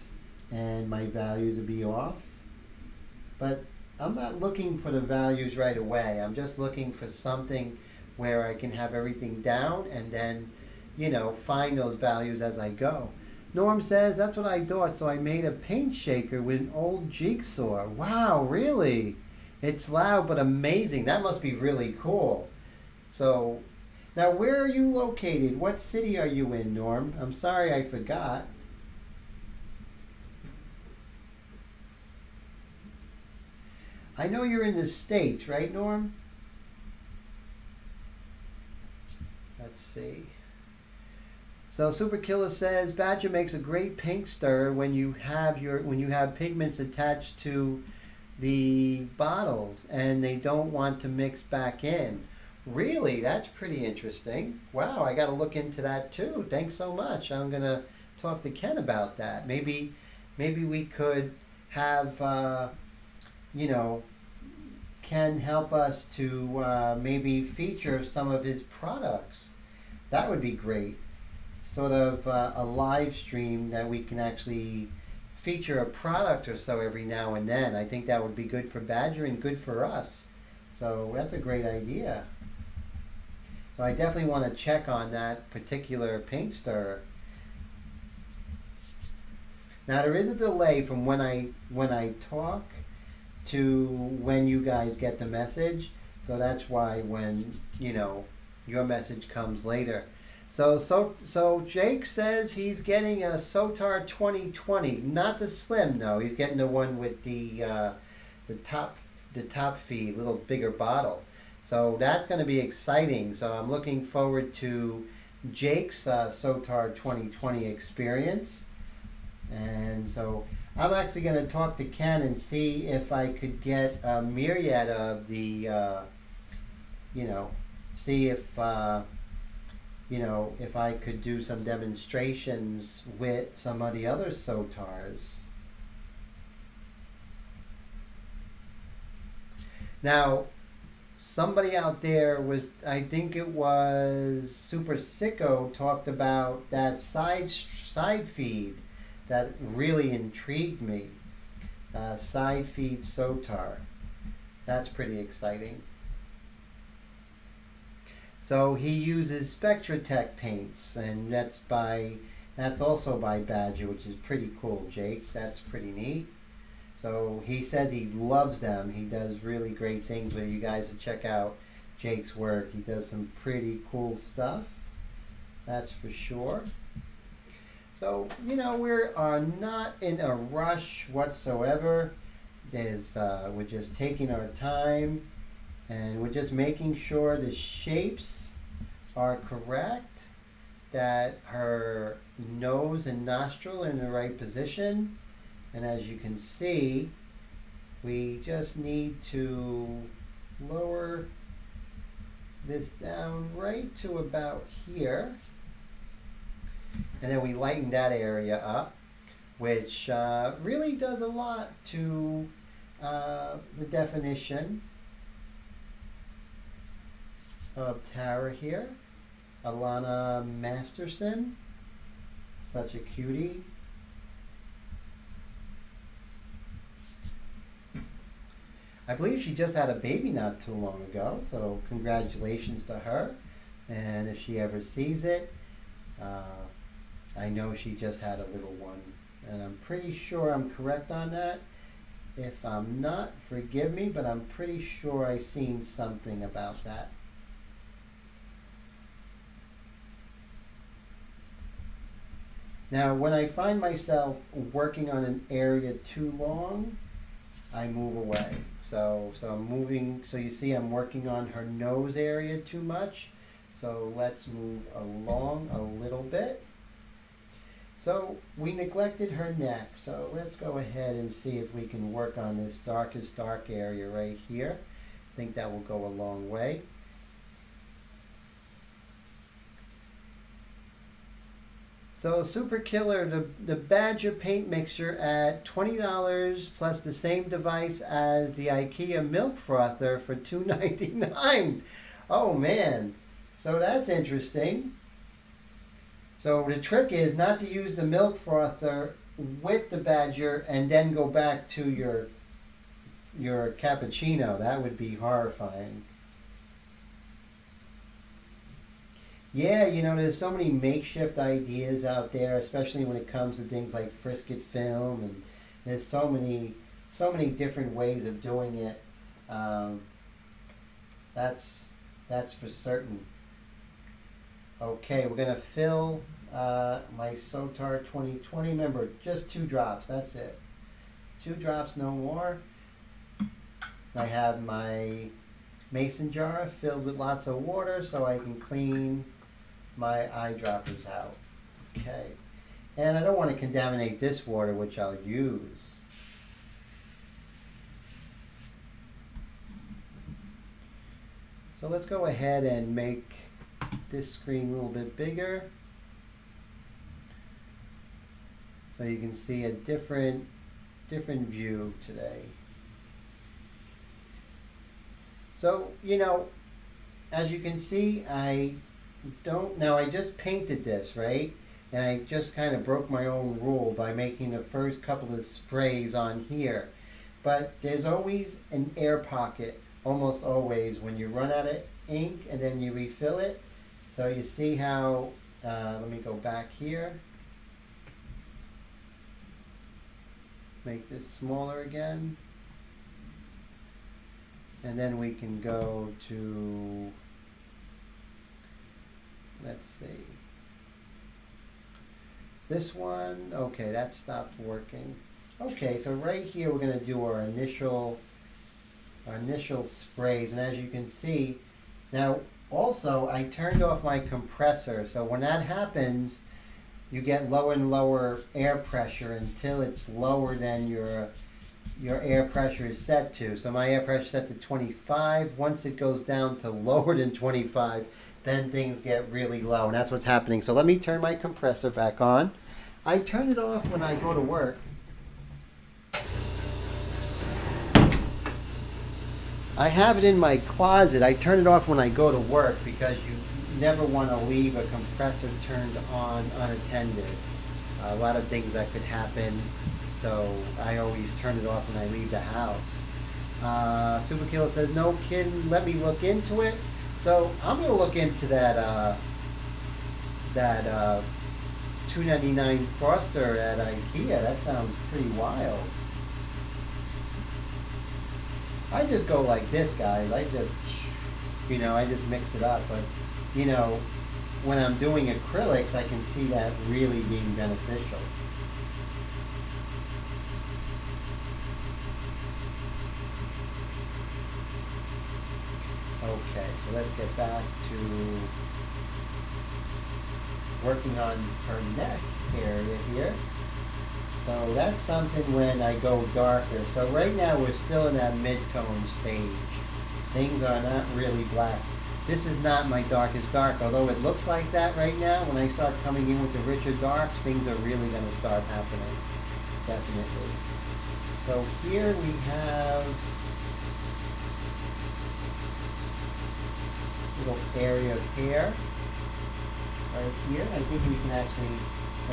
and my values would be off. But I'm not looking for the values right away. I'm just looking for something where I can have everything down, and then, you know, find those values as I go. Norm says, that's what I thought, so I made a paint shaker with an old jigsaw. Wow, really? It's loud but amazing. That must be really cool. So, now where are you located? What city are you in, Norm? I'm sorry I forgot. I know you're in the States, right, Norm? Let's see. So Super Killer says Badger makes a great paint stirrer when you have pigments attached to the bottles and they don't want to mix back in. Really? That's pretty interesting. Wow, I got to look into that too. Thanks so much. I'm going to talk to Ken about that. Maybe we could have, you know, Ken help us to maybe feature some of his products. That would be great. Sort of a live stream that we can actually feature a product or so every now and then. I think that would be good for Badger and good for us. So that's a great idea. So I definitely want to check on that particular paint stirrer. Now there is a delay from when I talk to when you guys get the message. So that's why when, you know, your message comes later. So Jake says he's getting a Sotar 2020, not the slim, no. He's getting the one with the top feed, little bigger bottle. So that's going to be exciting. So I'm looking forward to Jake's Sotar 2020 experience. And so I'm actually going to talk to Ken and see if I could get a myriad of the, you know, see if, you know, if I could do some demonstrations with some of the other Sotars. Now, somebody out there was, I think it was Super Sicko, talked about that side feed that really intrigued me. Side feed Sotar. That's pretty exciting. So he uses Spectratech paints, and that's also by Badger, which is pretty cool, Jake. That's pretty neat. So he says he loves them. He does really great things with you guys to check out Jake's work. He does some pretty cool stuff. That's for sure. So, you know, we are not in a rush whatsoever. We're just taking our time, and we're just making sure the shapes are correct, that her nose and nostril are in the right position. And as you can see, we just need to lower this down right to about here. And then we lighten that area up, which really does a lot to the definition of Tara here. Alana Masterson, such a cutie. I believe she just had a baby not too long ago, so congratulations to her. And if she ever sees it, I know she just had a little one. And I'm pretty sure I'm correct on that. If I'm not, forgive me, but I'm pretty sure I've seen something about that. Now, when I find myself working on an area too long, I move away. So I'm moving, so you see I'm working on her nose area too much. So let's move along a little bit. So we neglected her neck. So let's go ahead and see if we can work on this darkest dark area right here. I think that will go a long way. So Super Killer, the Badger paint mixture at $20 plus the same device as the IKEA milk frother for $2.99. Oh man, so that's interesting. So the trick is not to use the milk frother with the Badger and then go back to your cappuccino. That would be horrifying. Yeah, you know, there's so many makeshift ideas out there, especially when it comes to things like Frisket film, and there's so many different ways of doing it. That's for certain. Okay, we're gonna fill my Sotar 2020. Remember, just 2 drops. That's it. 2 drops, no more. I have my mason jar filled with lots of water so I can clean my eyedroppers out. Okay, and I don't want to contaminate this water, which I'll use. So let's go ahead and make this screen a little bit bigger so you can see a different view today. So, you know, as you can see, I just painted this, right? And I just kind of broke my own rule by making the first couple of sprays on here. But there's always an air pocket, almost always, when you run out of ink and then you refill it. So you see how, let me go back here. Make this smaller again. And then we can go to, let's see, this one. Okay, that stopped working. Okay, so right here we're going to do our initial sprays, and as you can see, now also I turned off my compressor, so when that happens, you get lower and lower air pressure until it's lower than your air pressure is set to. So my air pressure is set to 25. Once it goes down to lower than 25, then things get really low, and that's what's happening. So let me turn my compressor back on. I turn it off when I go to work. I have it in my closet. I turn it off when I go to work because you never want to leave a compressor turned on unattended. A lot of things that could happen. So I always turn it off when I leave the house. Super Killer says, no kidding, let me look into it. So I'm going to look into that $2.99 froster at IKEA. That sounds pretty wild. I just go like this, guys. I just mix it up. But, you know, when I'm doing acrylics, I can see that really being beneficial. Okay, so let's get back to working on her neck area here. So that's something when I go darker. So right now we're still in that mid-tone stage. Things are not really black. This is not my darkest dark, although it looks like that right now. When I start coming in with the richer darks, things are really going to start happening. Definitely. So here we have a little area of hair right here. I think we can actually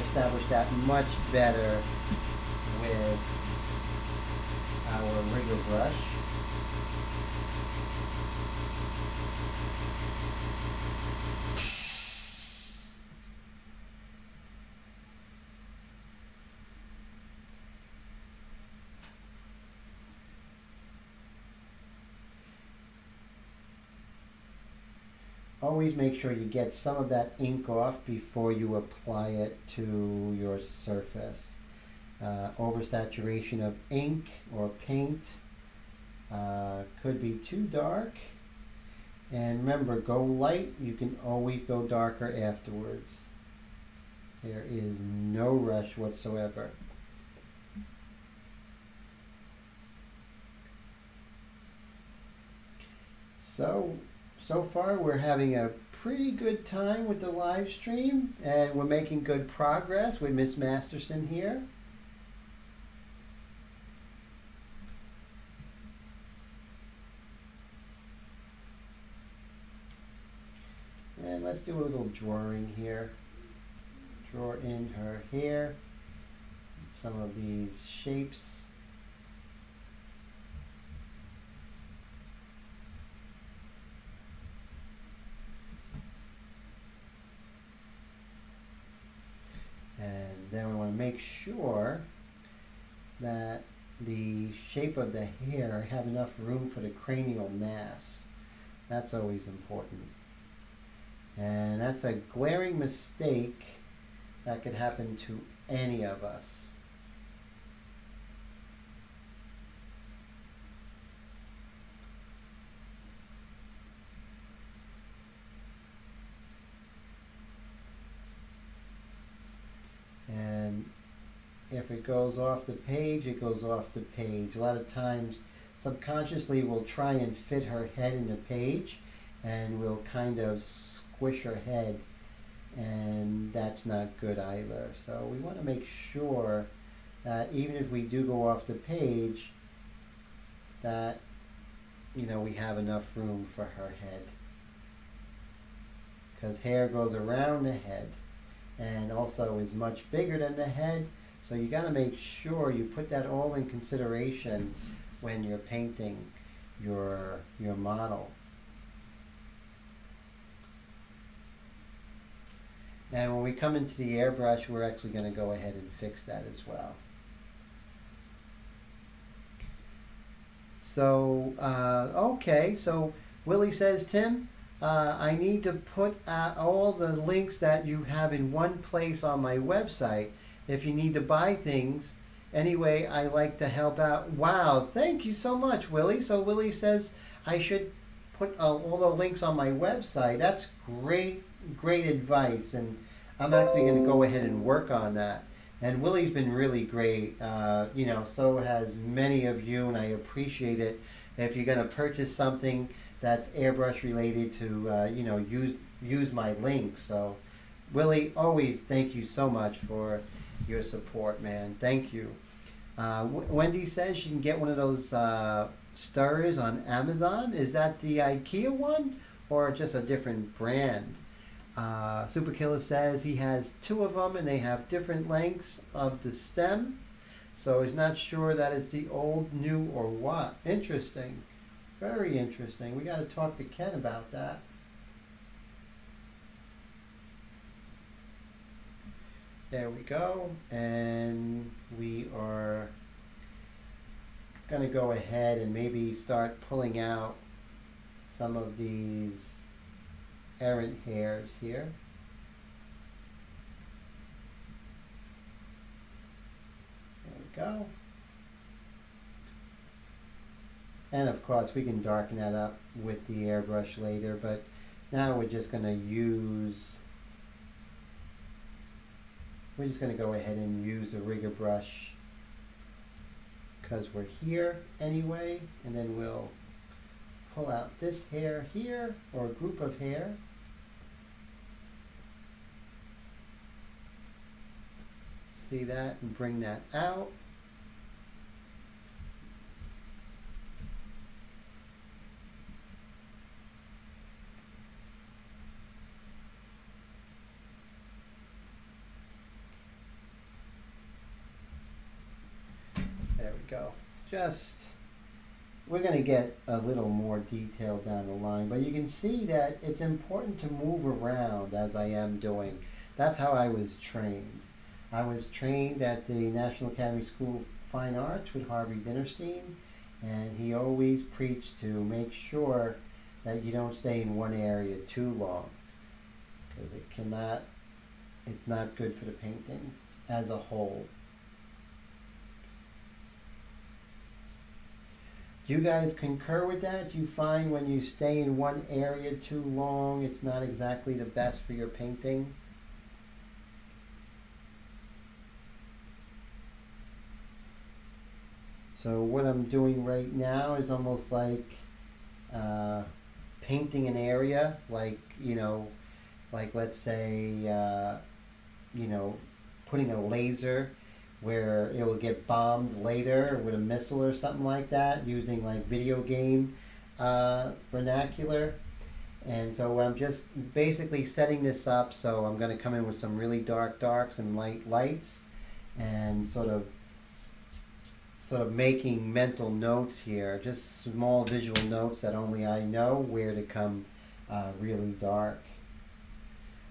establish that much better with our rigger brush. Always make sure you get some of that ink off before you apply it to your surface. Oversaturation of ink or paint could be too dark. And remember, go light. You can always go darker afterwards. There is no rush whatsoever. So far we're having a pretty good time with the live stream, and we're making good progress with Miss Masterson here. And let's do a little drawing here. Draw in her hair, some of these shapes. And then we want to make sure that the shape of the hair have enough room for the cranial mass. That's always important. And that's a glaring mistake that could happen to any of us. And if it goes off the page, it goes off the page. A lot of times, subconsciously, we'll try and fit her head in the page, and will kind of squish her head, and that's not good either. So we want to make sure that even if we do go off the page, that, you know, we have enough room for her head, because hair goes around the head and also is much bigger than the head. So you got to make sure you put that all in consideration when you're painting your model. And when we come into the airbrush, we're actually going to go ahead and fix that as well. So, okay, so Willie says, Tim, I need to put all the links that you have in one place on my website if you need to buy things. Anyway, I like to help out. Wow, thank you so much, Willie. So Willie says I should put all the links on my website. That's great, great advice, and I'm actually going to go ahead and work on that. And Willie's been really great. You know, so has many of you, and I appreciate it. If you're going to purchase something that's airbrush related, to you know, use my links. So Willie, always thank you so much for your support, man. Thank you. Wendy says she can get one of those stirrers on Amazon. Is that the IKEA one or just a different brand? Superkiller says he has 2 of them and they have different lengths of the stem, so he's not sure that it's the old, new, or what. Interesting. Very interesting. We got to talk to Ken about that. There we go. And we are going to go ahead and maybe start pulling out some of these errant hairs here. There we go. And of course we can darken that up with the airbrush later, but now we're just going to go ahead and use the rigger brush because we're here anyway, and then we'll pull out this hair here, or a group of hair. See that, and bring that out. There we go. We're going to get a little more detail down the line, but you can see that it's important to move around as I am doing. That's how I was trained. I was trained at the National Academy School of Fine Arts with Harvey Dinnerstein, and he always preached to make sure that you don't stay in one area too long, because it's not good for the painting as a whole. Do you guys concur with that? Do you find when you stay in one area too long, it's not exactly the best for your painting? So what I'm doing right now is almost like painting an area, like, you know, like let's say, you know, putting a laser where it will get bombed later with a missile or something like that, using like video game vernacular. And so I'm just basically setting this up, so I'm going to come in with some really dark darks and light lights, and sort of making mental notes here, just small visual notes that only I know where to come really dark.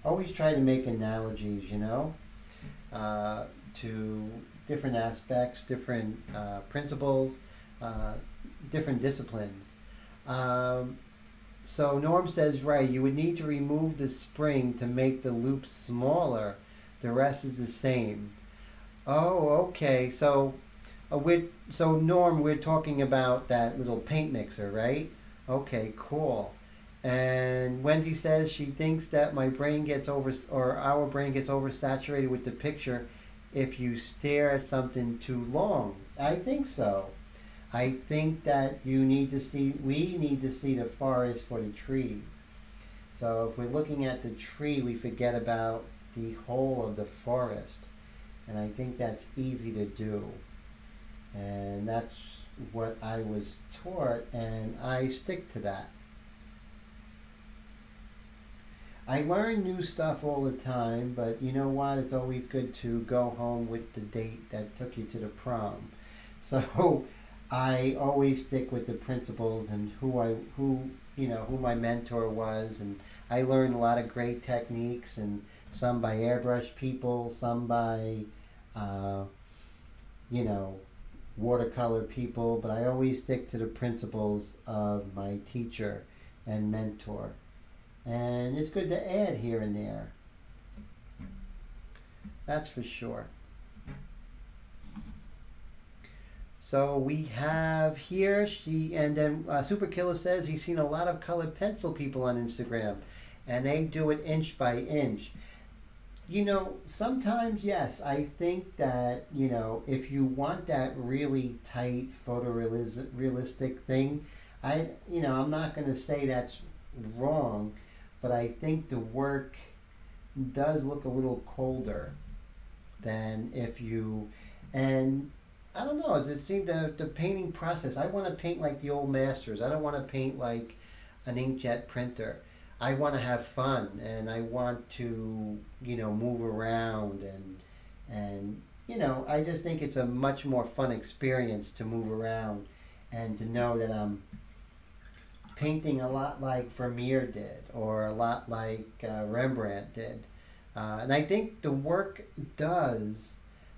Always try to make analogies, you know, to different aspects, different principles, different disciplines. So Norm says, right, you would need to remove the spring to make the loops smaller. The rest is the same. Oh, okay. So Norm, we're talking about that little paint mixer, right? Okay, cool. And Wendy says she thinks that our brain gets oversaturated with the picture if you stare at something too long. I think so. I think that we need to see the forest for the tree. So if we're looking at the tree, we forget about the whole of the forest. And I think that's easy to do. And that's what I was taught, and I stick to that. I learn new stuff all the time, but you know what? It's always good to go home with the date that took you to the prom. So I always stick with the principles and who my mentor was, and I learned a lot of great techniques, and some by Airbrush people, some by watercolor people, but I always stick to the principles of my teacher and mentor. And it's good to add here and there. That's for sure. So we have here, Super Killer says he's seen a lot of colored pencil people on Instagram, and they do it inch by inch. Sometimes, yes, I think that, if you want that really tight photorealistic thing, I'm not going to say that's wrong, but I think the work does look a little colder than if you, and I don't know, it seemed the painting process, I want to paint like the old masters. I don't want to paint like an inkjet printer. I want to have fun, and I want to, move around, and I just think it's a much more fun experience to move around and to know that I'm painting a lot like Vermeer did, or a lot like Rembrandt did. And I think the work does,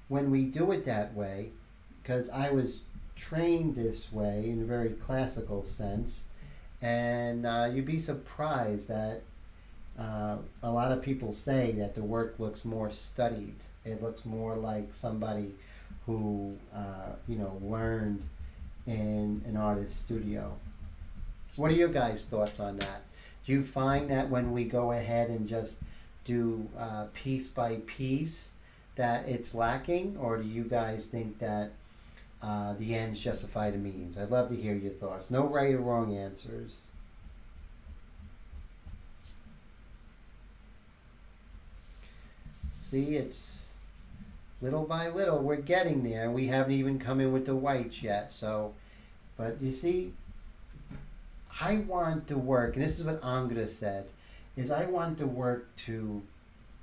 when we do it that way, because I was trained this way in a very classical sense, and you'd be surprised that a lot of people say that the work looks more studied. It looks more like somebody who learned in an artist's studio. What are your guys' thoughts on that? Do you find that when we go ahead and just do piece by piece that it's lacking, or do you guys think that the ends justify the means? I'd love to hear your thoughts. No right or wrong answers. See, it's little by little we're getting there. We haven't even come in with the whites yet. So, but you see, I want the work, and this is what Angela said, is I want the work to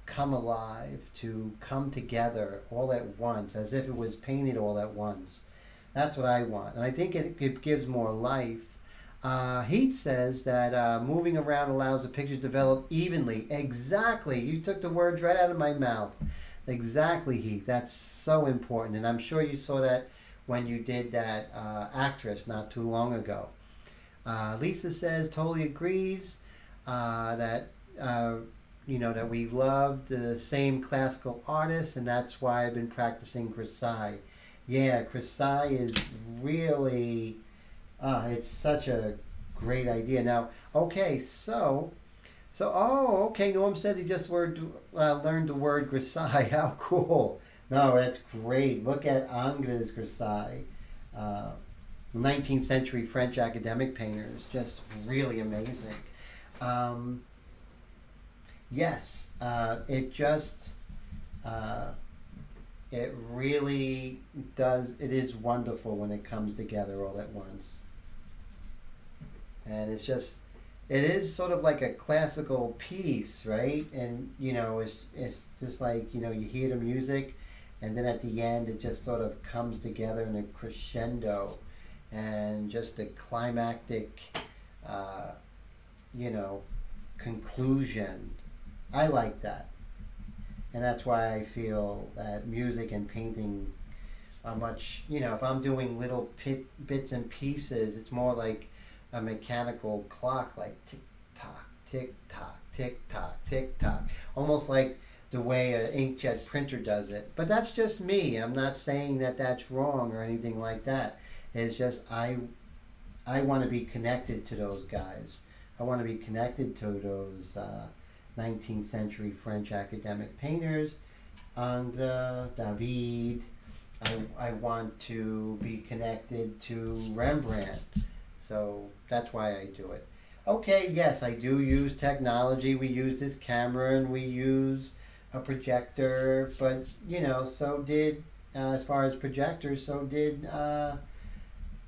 come alive, to come together all at once, as if it was painted all at once. That's what I want, and I think it gives more life. Heath says that moving around allows the picture to develop evenly. Exactly. You took the words right out of my mouth. Exactly, Heath. That's so important, and I'm sure you saw that when you did that actress not too long ago. Lisa says totally agrees that that we love the same classical artists, and that's why I've been practicing Grisaille. Yeah, Grisaille is really, it's such a great idea. Now, okay, okay, Norm says he just learned the word Grisaille. How cool. No, that's great. Look at Angres Grisaille. 19th century French academic painters, just really amazing. Yes, it really does, it is wonderful when it comes together all at once. And it is sort of like a classical piece, right? And, it's just like, you hear the music, and then at the end it just sort of comes together in a crescendo, and just a climactic, conclusion. I like that. And that's why I feel that music and painting are much, if I'm doing little bits and pieces, it's more like a mechanical clock, like tick-tock, tick-tock, tick-tock, tick-tock. Almost like the way an inkjet printer does it. But that's just me. I'm not saying that that's wrong or anything like that. It's just I want to be connected to those guys. I want to be connected to those 19th century French academic painters, Ingres, David. I want to be connected to Rembrandt. So that's why I do it. Okay, yes, I do use technology. We use this camera and we use a projector, but you know, so did, as far as projectors, so did,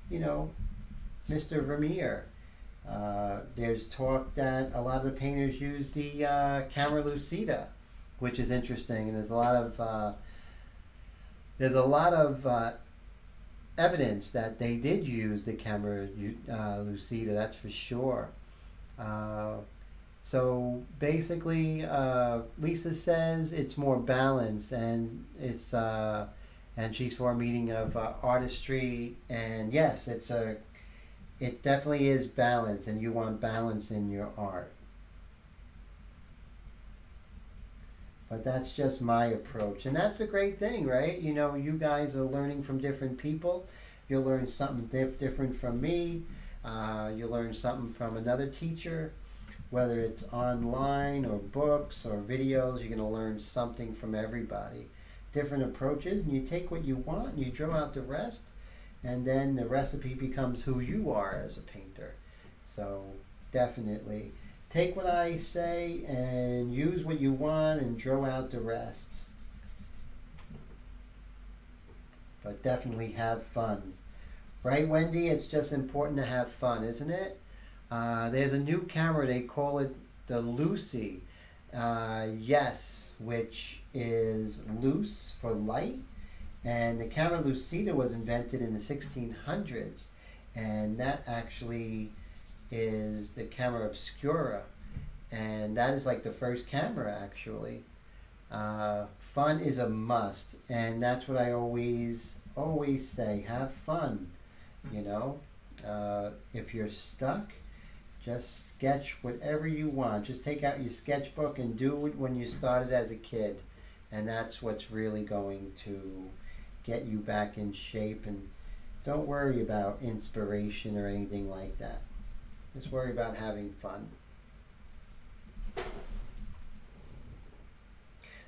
you know, Mr. Vermeer. There's talk that a lot of the painters use the camera lucida, which is interesting, and there's a lot of evidence that they did use the camera lucida. That's for sure. So basically, Lisa says it's more balanced, and it's and she's for a meeting of artistry. And yes, it definitely is balance, and you want balance in your art. But that's just my approach, and that's a great thing, right? You know, you guys are learning from different people. You'll learn something different from me. You'll learn something from another teacher. Whether it's online or books or videos, you're going to learn something from everybody. Different approaches, and you take what you want and you draw out the rest, and then the recipe becomes who you are as a painter. So definitely take what I say and use what you want and draw out the rest. But definitely have fun. Right, Wendy? It's just important to have fun, isn't it? There's a new camera, they call it the Lucy. Yes, which is loose for light. And the camera lucida was invented in the 1600s. And that actually is the camera obscura. And that is like the first camera, actually. Fun is a must. And that's what I always say. Have fun. You know, if you're stuck, just sketch whatever you want. Just take out your sketchbook and do it when you started as a kid. And that's what's really going to get you back in shape. And don't worry about inspiration or anything like that. Just worry about having fun.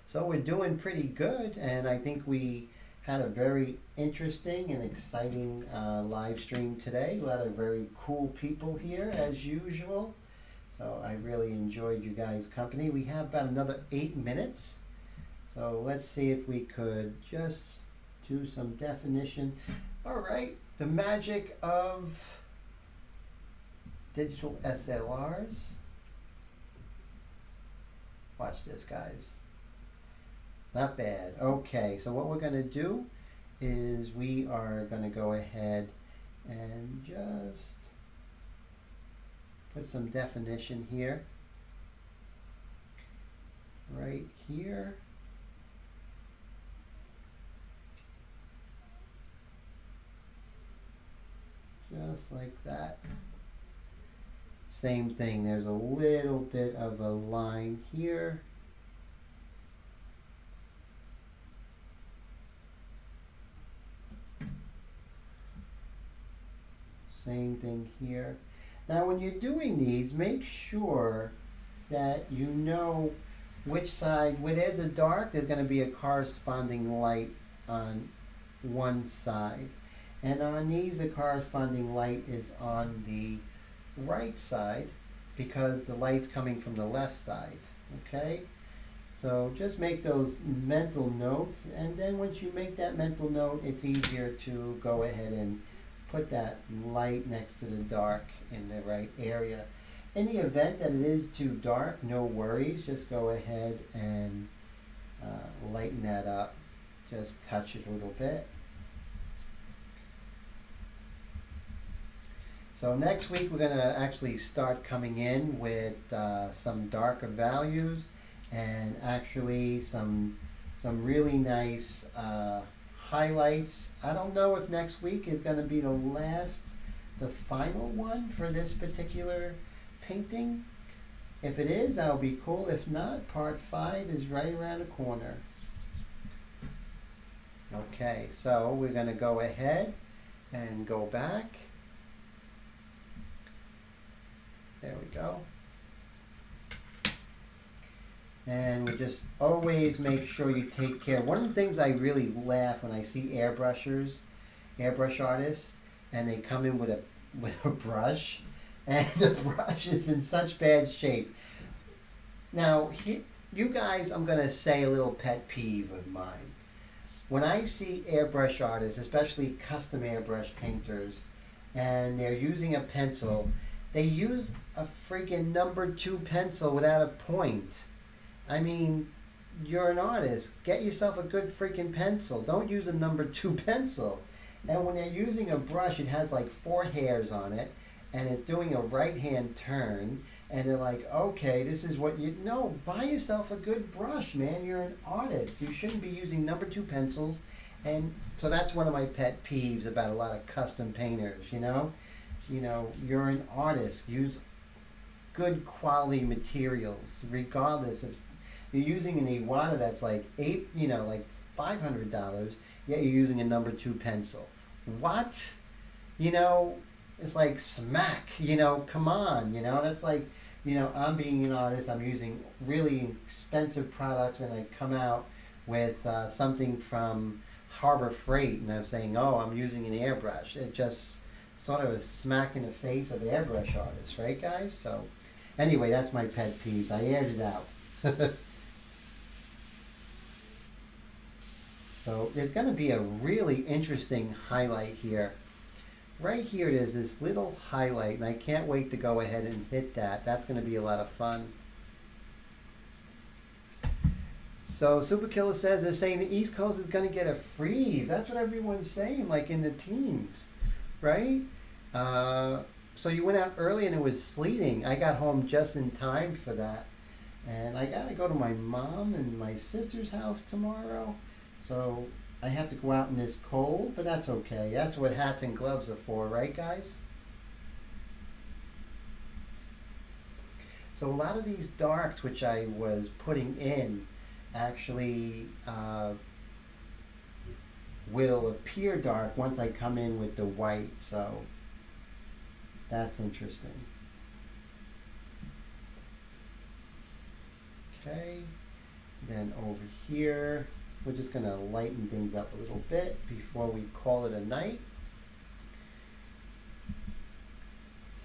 So we're doing pretty good, and I think we had a very interesting and exciting live stream today. A lot of very cool people here as usual. So I really enjoyed you guys' company. We have about another 8 minutes. So let's see if we could just do some definition. All right, the magic of digital SLRs. Watch this, guys. Not bad. Okay, so what we're going to do is we are going to go ahead and just put some definition here. Right here. Just like that. Same thing, there's a little bit of a line here. Same thing here. Now when you're doing these, make sure that you know which side, where there's a dark, there's going to be a corresponding light on one side. And on these, the corresponding light is on the right side because the light's coming from the left side. Okay? So just make those mental notes, and then once you make that mental note, it's easier to go ahead and put that light next to the dark in the right area. In the event that it is too dark, no worries. Just go ahead and lighten that up. Just touch it a little bit. So next week we're going to actually start coming in with some darker values and actually some really nice highlights. I don't know if next week is going to be the final one for this particular painting. If it is, that'll be cool. If not, part 5 is right around the corner. Okay, so we're going to go ahead and go back. There we go. And we just always make sure you take care. One of the things I really laugh when I see airbrush artists, and they come in with a brush, and the brush is in such bad shape. Now, you guys, I'm going to say a little pet peeve of mine. When I see airbrush artists, especially custom airbrush painters, and they're using a pencil, they use a freaking #2 pencil without a point. I mean, you're an artist. Get yourself a good freaking pencil. Don't use a #2 pencil. And when they're using a brush, it has like 4 hairs on it, and it's doing a right-hand turn, and they're like, okay, this is what you... No, buy yourself a good brush, man. You're an artist. You shouldn't be using #2 pencils. And so that's one of my pet peeves about a lot of custom painters, you know? You know, you're an artist. Use good quality materials, regardless of... You're using an Iwata that's like like $500, yet you're using a #2 pencil. What? You know, it's like smack, you know, come on, you know, that's like, you know, I'm being an artist, I'm using really expensive products, and I come out with something from Harbor Freight, and I'm saying, oh, I'm using an airbrush. It just sort of a smack in the face of airbrush artists, right, guys? So, anyway, that's my pet peeves. I aired it out. So, there's going to be a really interesting highlight here. Right here, there's this little highlight, and I can't wait to go ahead and hit that. That's going to be a lot of fun. So Superkiller says they're saying the East Coast is going to get a freeze. That's what everyone's saying, like in the teens, right? So you went out early and it was sleeting. I got home just in time for that. And I got to go to my mom and my sister's house tomorrow. So I have to go out in this cold, but that's okay. That's what hats and gloves are for, right, guys? So a lot of these darks, which I was putting in, actually will appear dark once I come in with the white. So that's interesting. Okay, then over here, we're just going to lighten things up a little bit before we call it a night.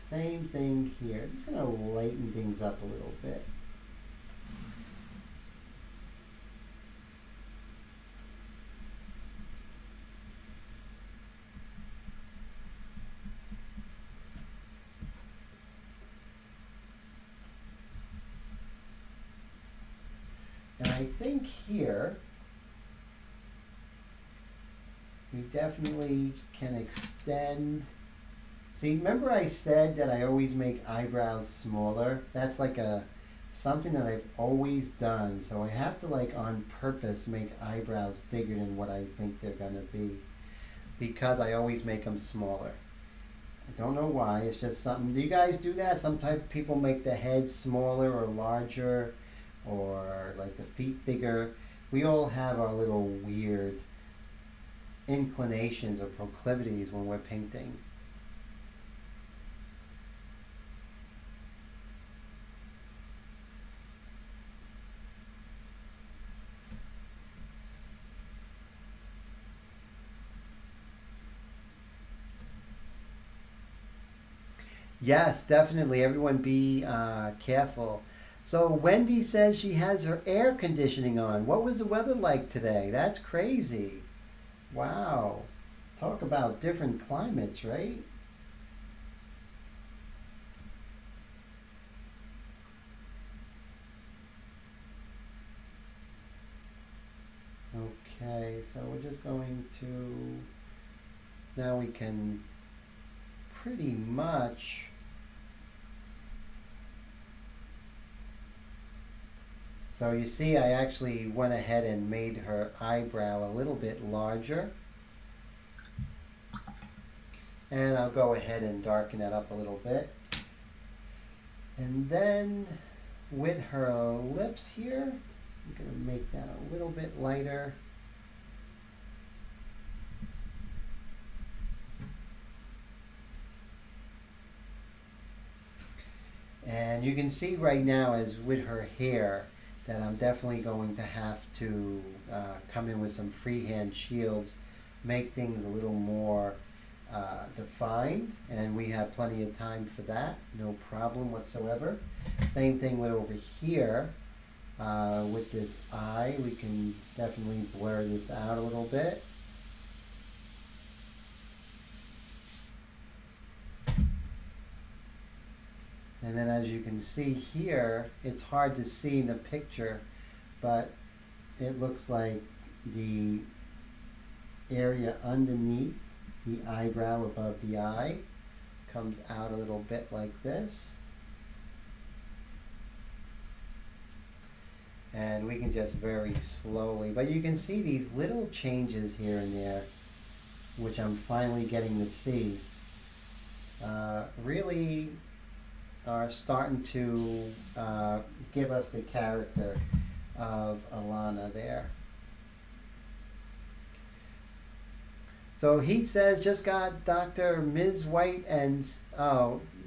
Same thing here. Just going to lighten things up a little bit. And I think here we definitely can extend. See, remember I said that I always make eyebrows smaller? That's like something that I've always done. So I have to, like, on purpose make eyebrows bigger than what I think they're gonna be, because I always make them smaller. I don't know why. It's just something. Do you guys do that? Sometimes people make the head smaller or larger, or like the feet bigger. We all have our little weird inclinations or proclivities when we're painting. Yes, definitely. Everyone be careful. So Wendy says she has her air conditioning on. What was the weather like today? That's crazy. Wow. Talk about different climates, right? Okay, so we're just going to, now we can pretty much so you see I actually went ahead and made her eyebrow a little bit larger. And I'll go ahead and darken that up a little bit. And then with her lips here, I'm going to make that a little bit lighter. And you can see right now, as with her hair, that I'm definitely going to have to come in with some freehand shields, make things a little more defined, and we have plenty of time for that, no problem whatsoever. Same thing with over here. With this eye, we can definitely blur this out a little bit. And then as you can see here, it's hard to see in the picture, but it looks like the area underneath the eyebrow above the eye comes out a little bit like this. And we can just very slowly, but you can see these little changes here and there, which I'm finally getting to see, really are starting to give us the character of Alana there. So he says, just got Dr. Ms. White and,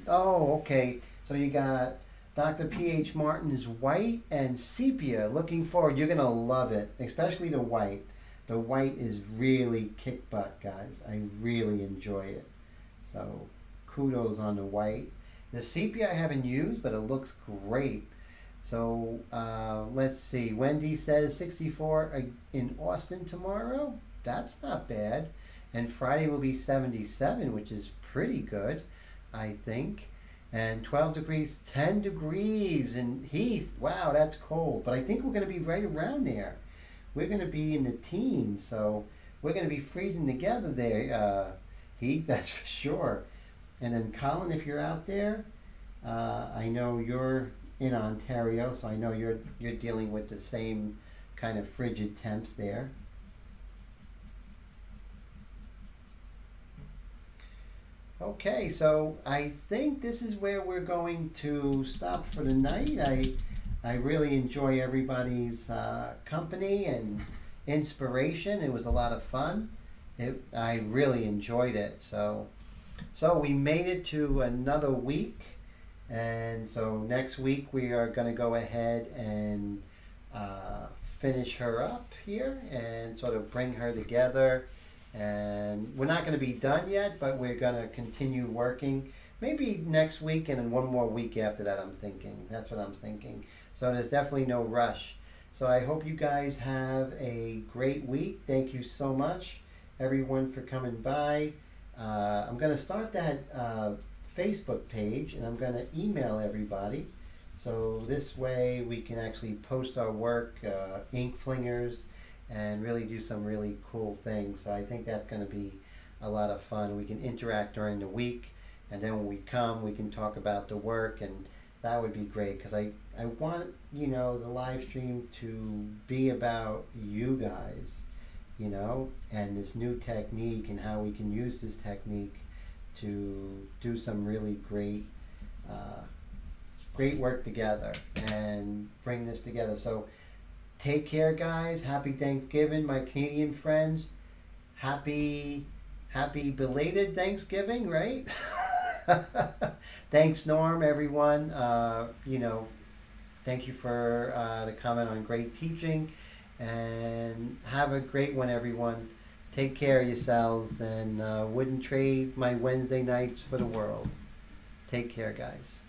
okay. So you got Dr. P.H. Martin's white and sepia. Looking forward. You're going to love it, especially the white. The white is really kick butt, guys. I really enjoy it. So kudos on the white. The sepia I haven't used, but it looks great. So let's see. Wendy says 64 in Austin tomorrow. That's not bad. And Friday will be 77, which is pretty good, I think. And 12 degrees, 10 degrees in Heath. Wow, that's cold. But I think we're going to be right around there. We're going to be in the teens, so we're going to be freezing together there, Heath, that's for sure. And then Colin, if you're out there, I know you're in Ontario, so I know you're dealing with the same kind of frigid temps there. Okay, so I think this is where we're going to stop for the night. I really enjoy everybody's company and inspiration. It was a lot of fun. I really enjoyed it. So we made it to another week, and so next week we are going to go ahead and finish her up here and sort of bring her together. And we're not going to be done yet, but we're going to continue working. Maybe next week and then one more week after that, I'm thinking. That's what I'm thinking. So there's definitely no rush. So I hope you guys have a great week. Thank you so much, everyone, for coming by. I'm going to start that Facebook page, and I'm going to email everybody. So this way we can actually post our work, ink flingers, and really do some really cool things. So I think that's going to be a lot of fun. We can interact during the week, and then when we come, we can talk about the work, and that would be great, because I want, you know, the live stream to be about you guys, you know, and this new technique and how we can use this technique to do some really great work together and bring this together. So take care, guys. Happy Thanksgiving, my Canadian friends. Happy belated Thanksgiving, right? Thanks, Norm, everyone. You know, thank you for the comment on great teaching. And have a great one, everyone. Take care of yourselves, and wouldn't trade my Wednesday nights for the world. Take care, guys.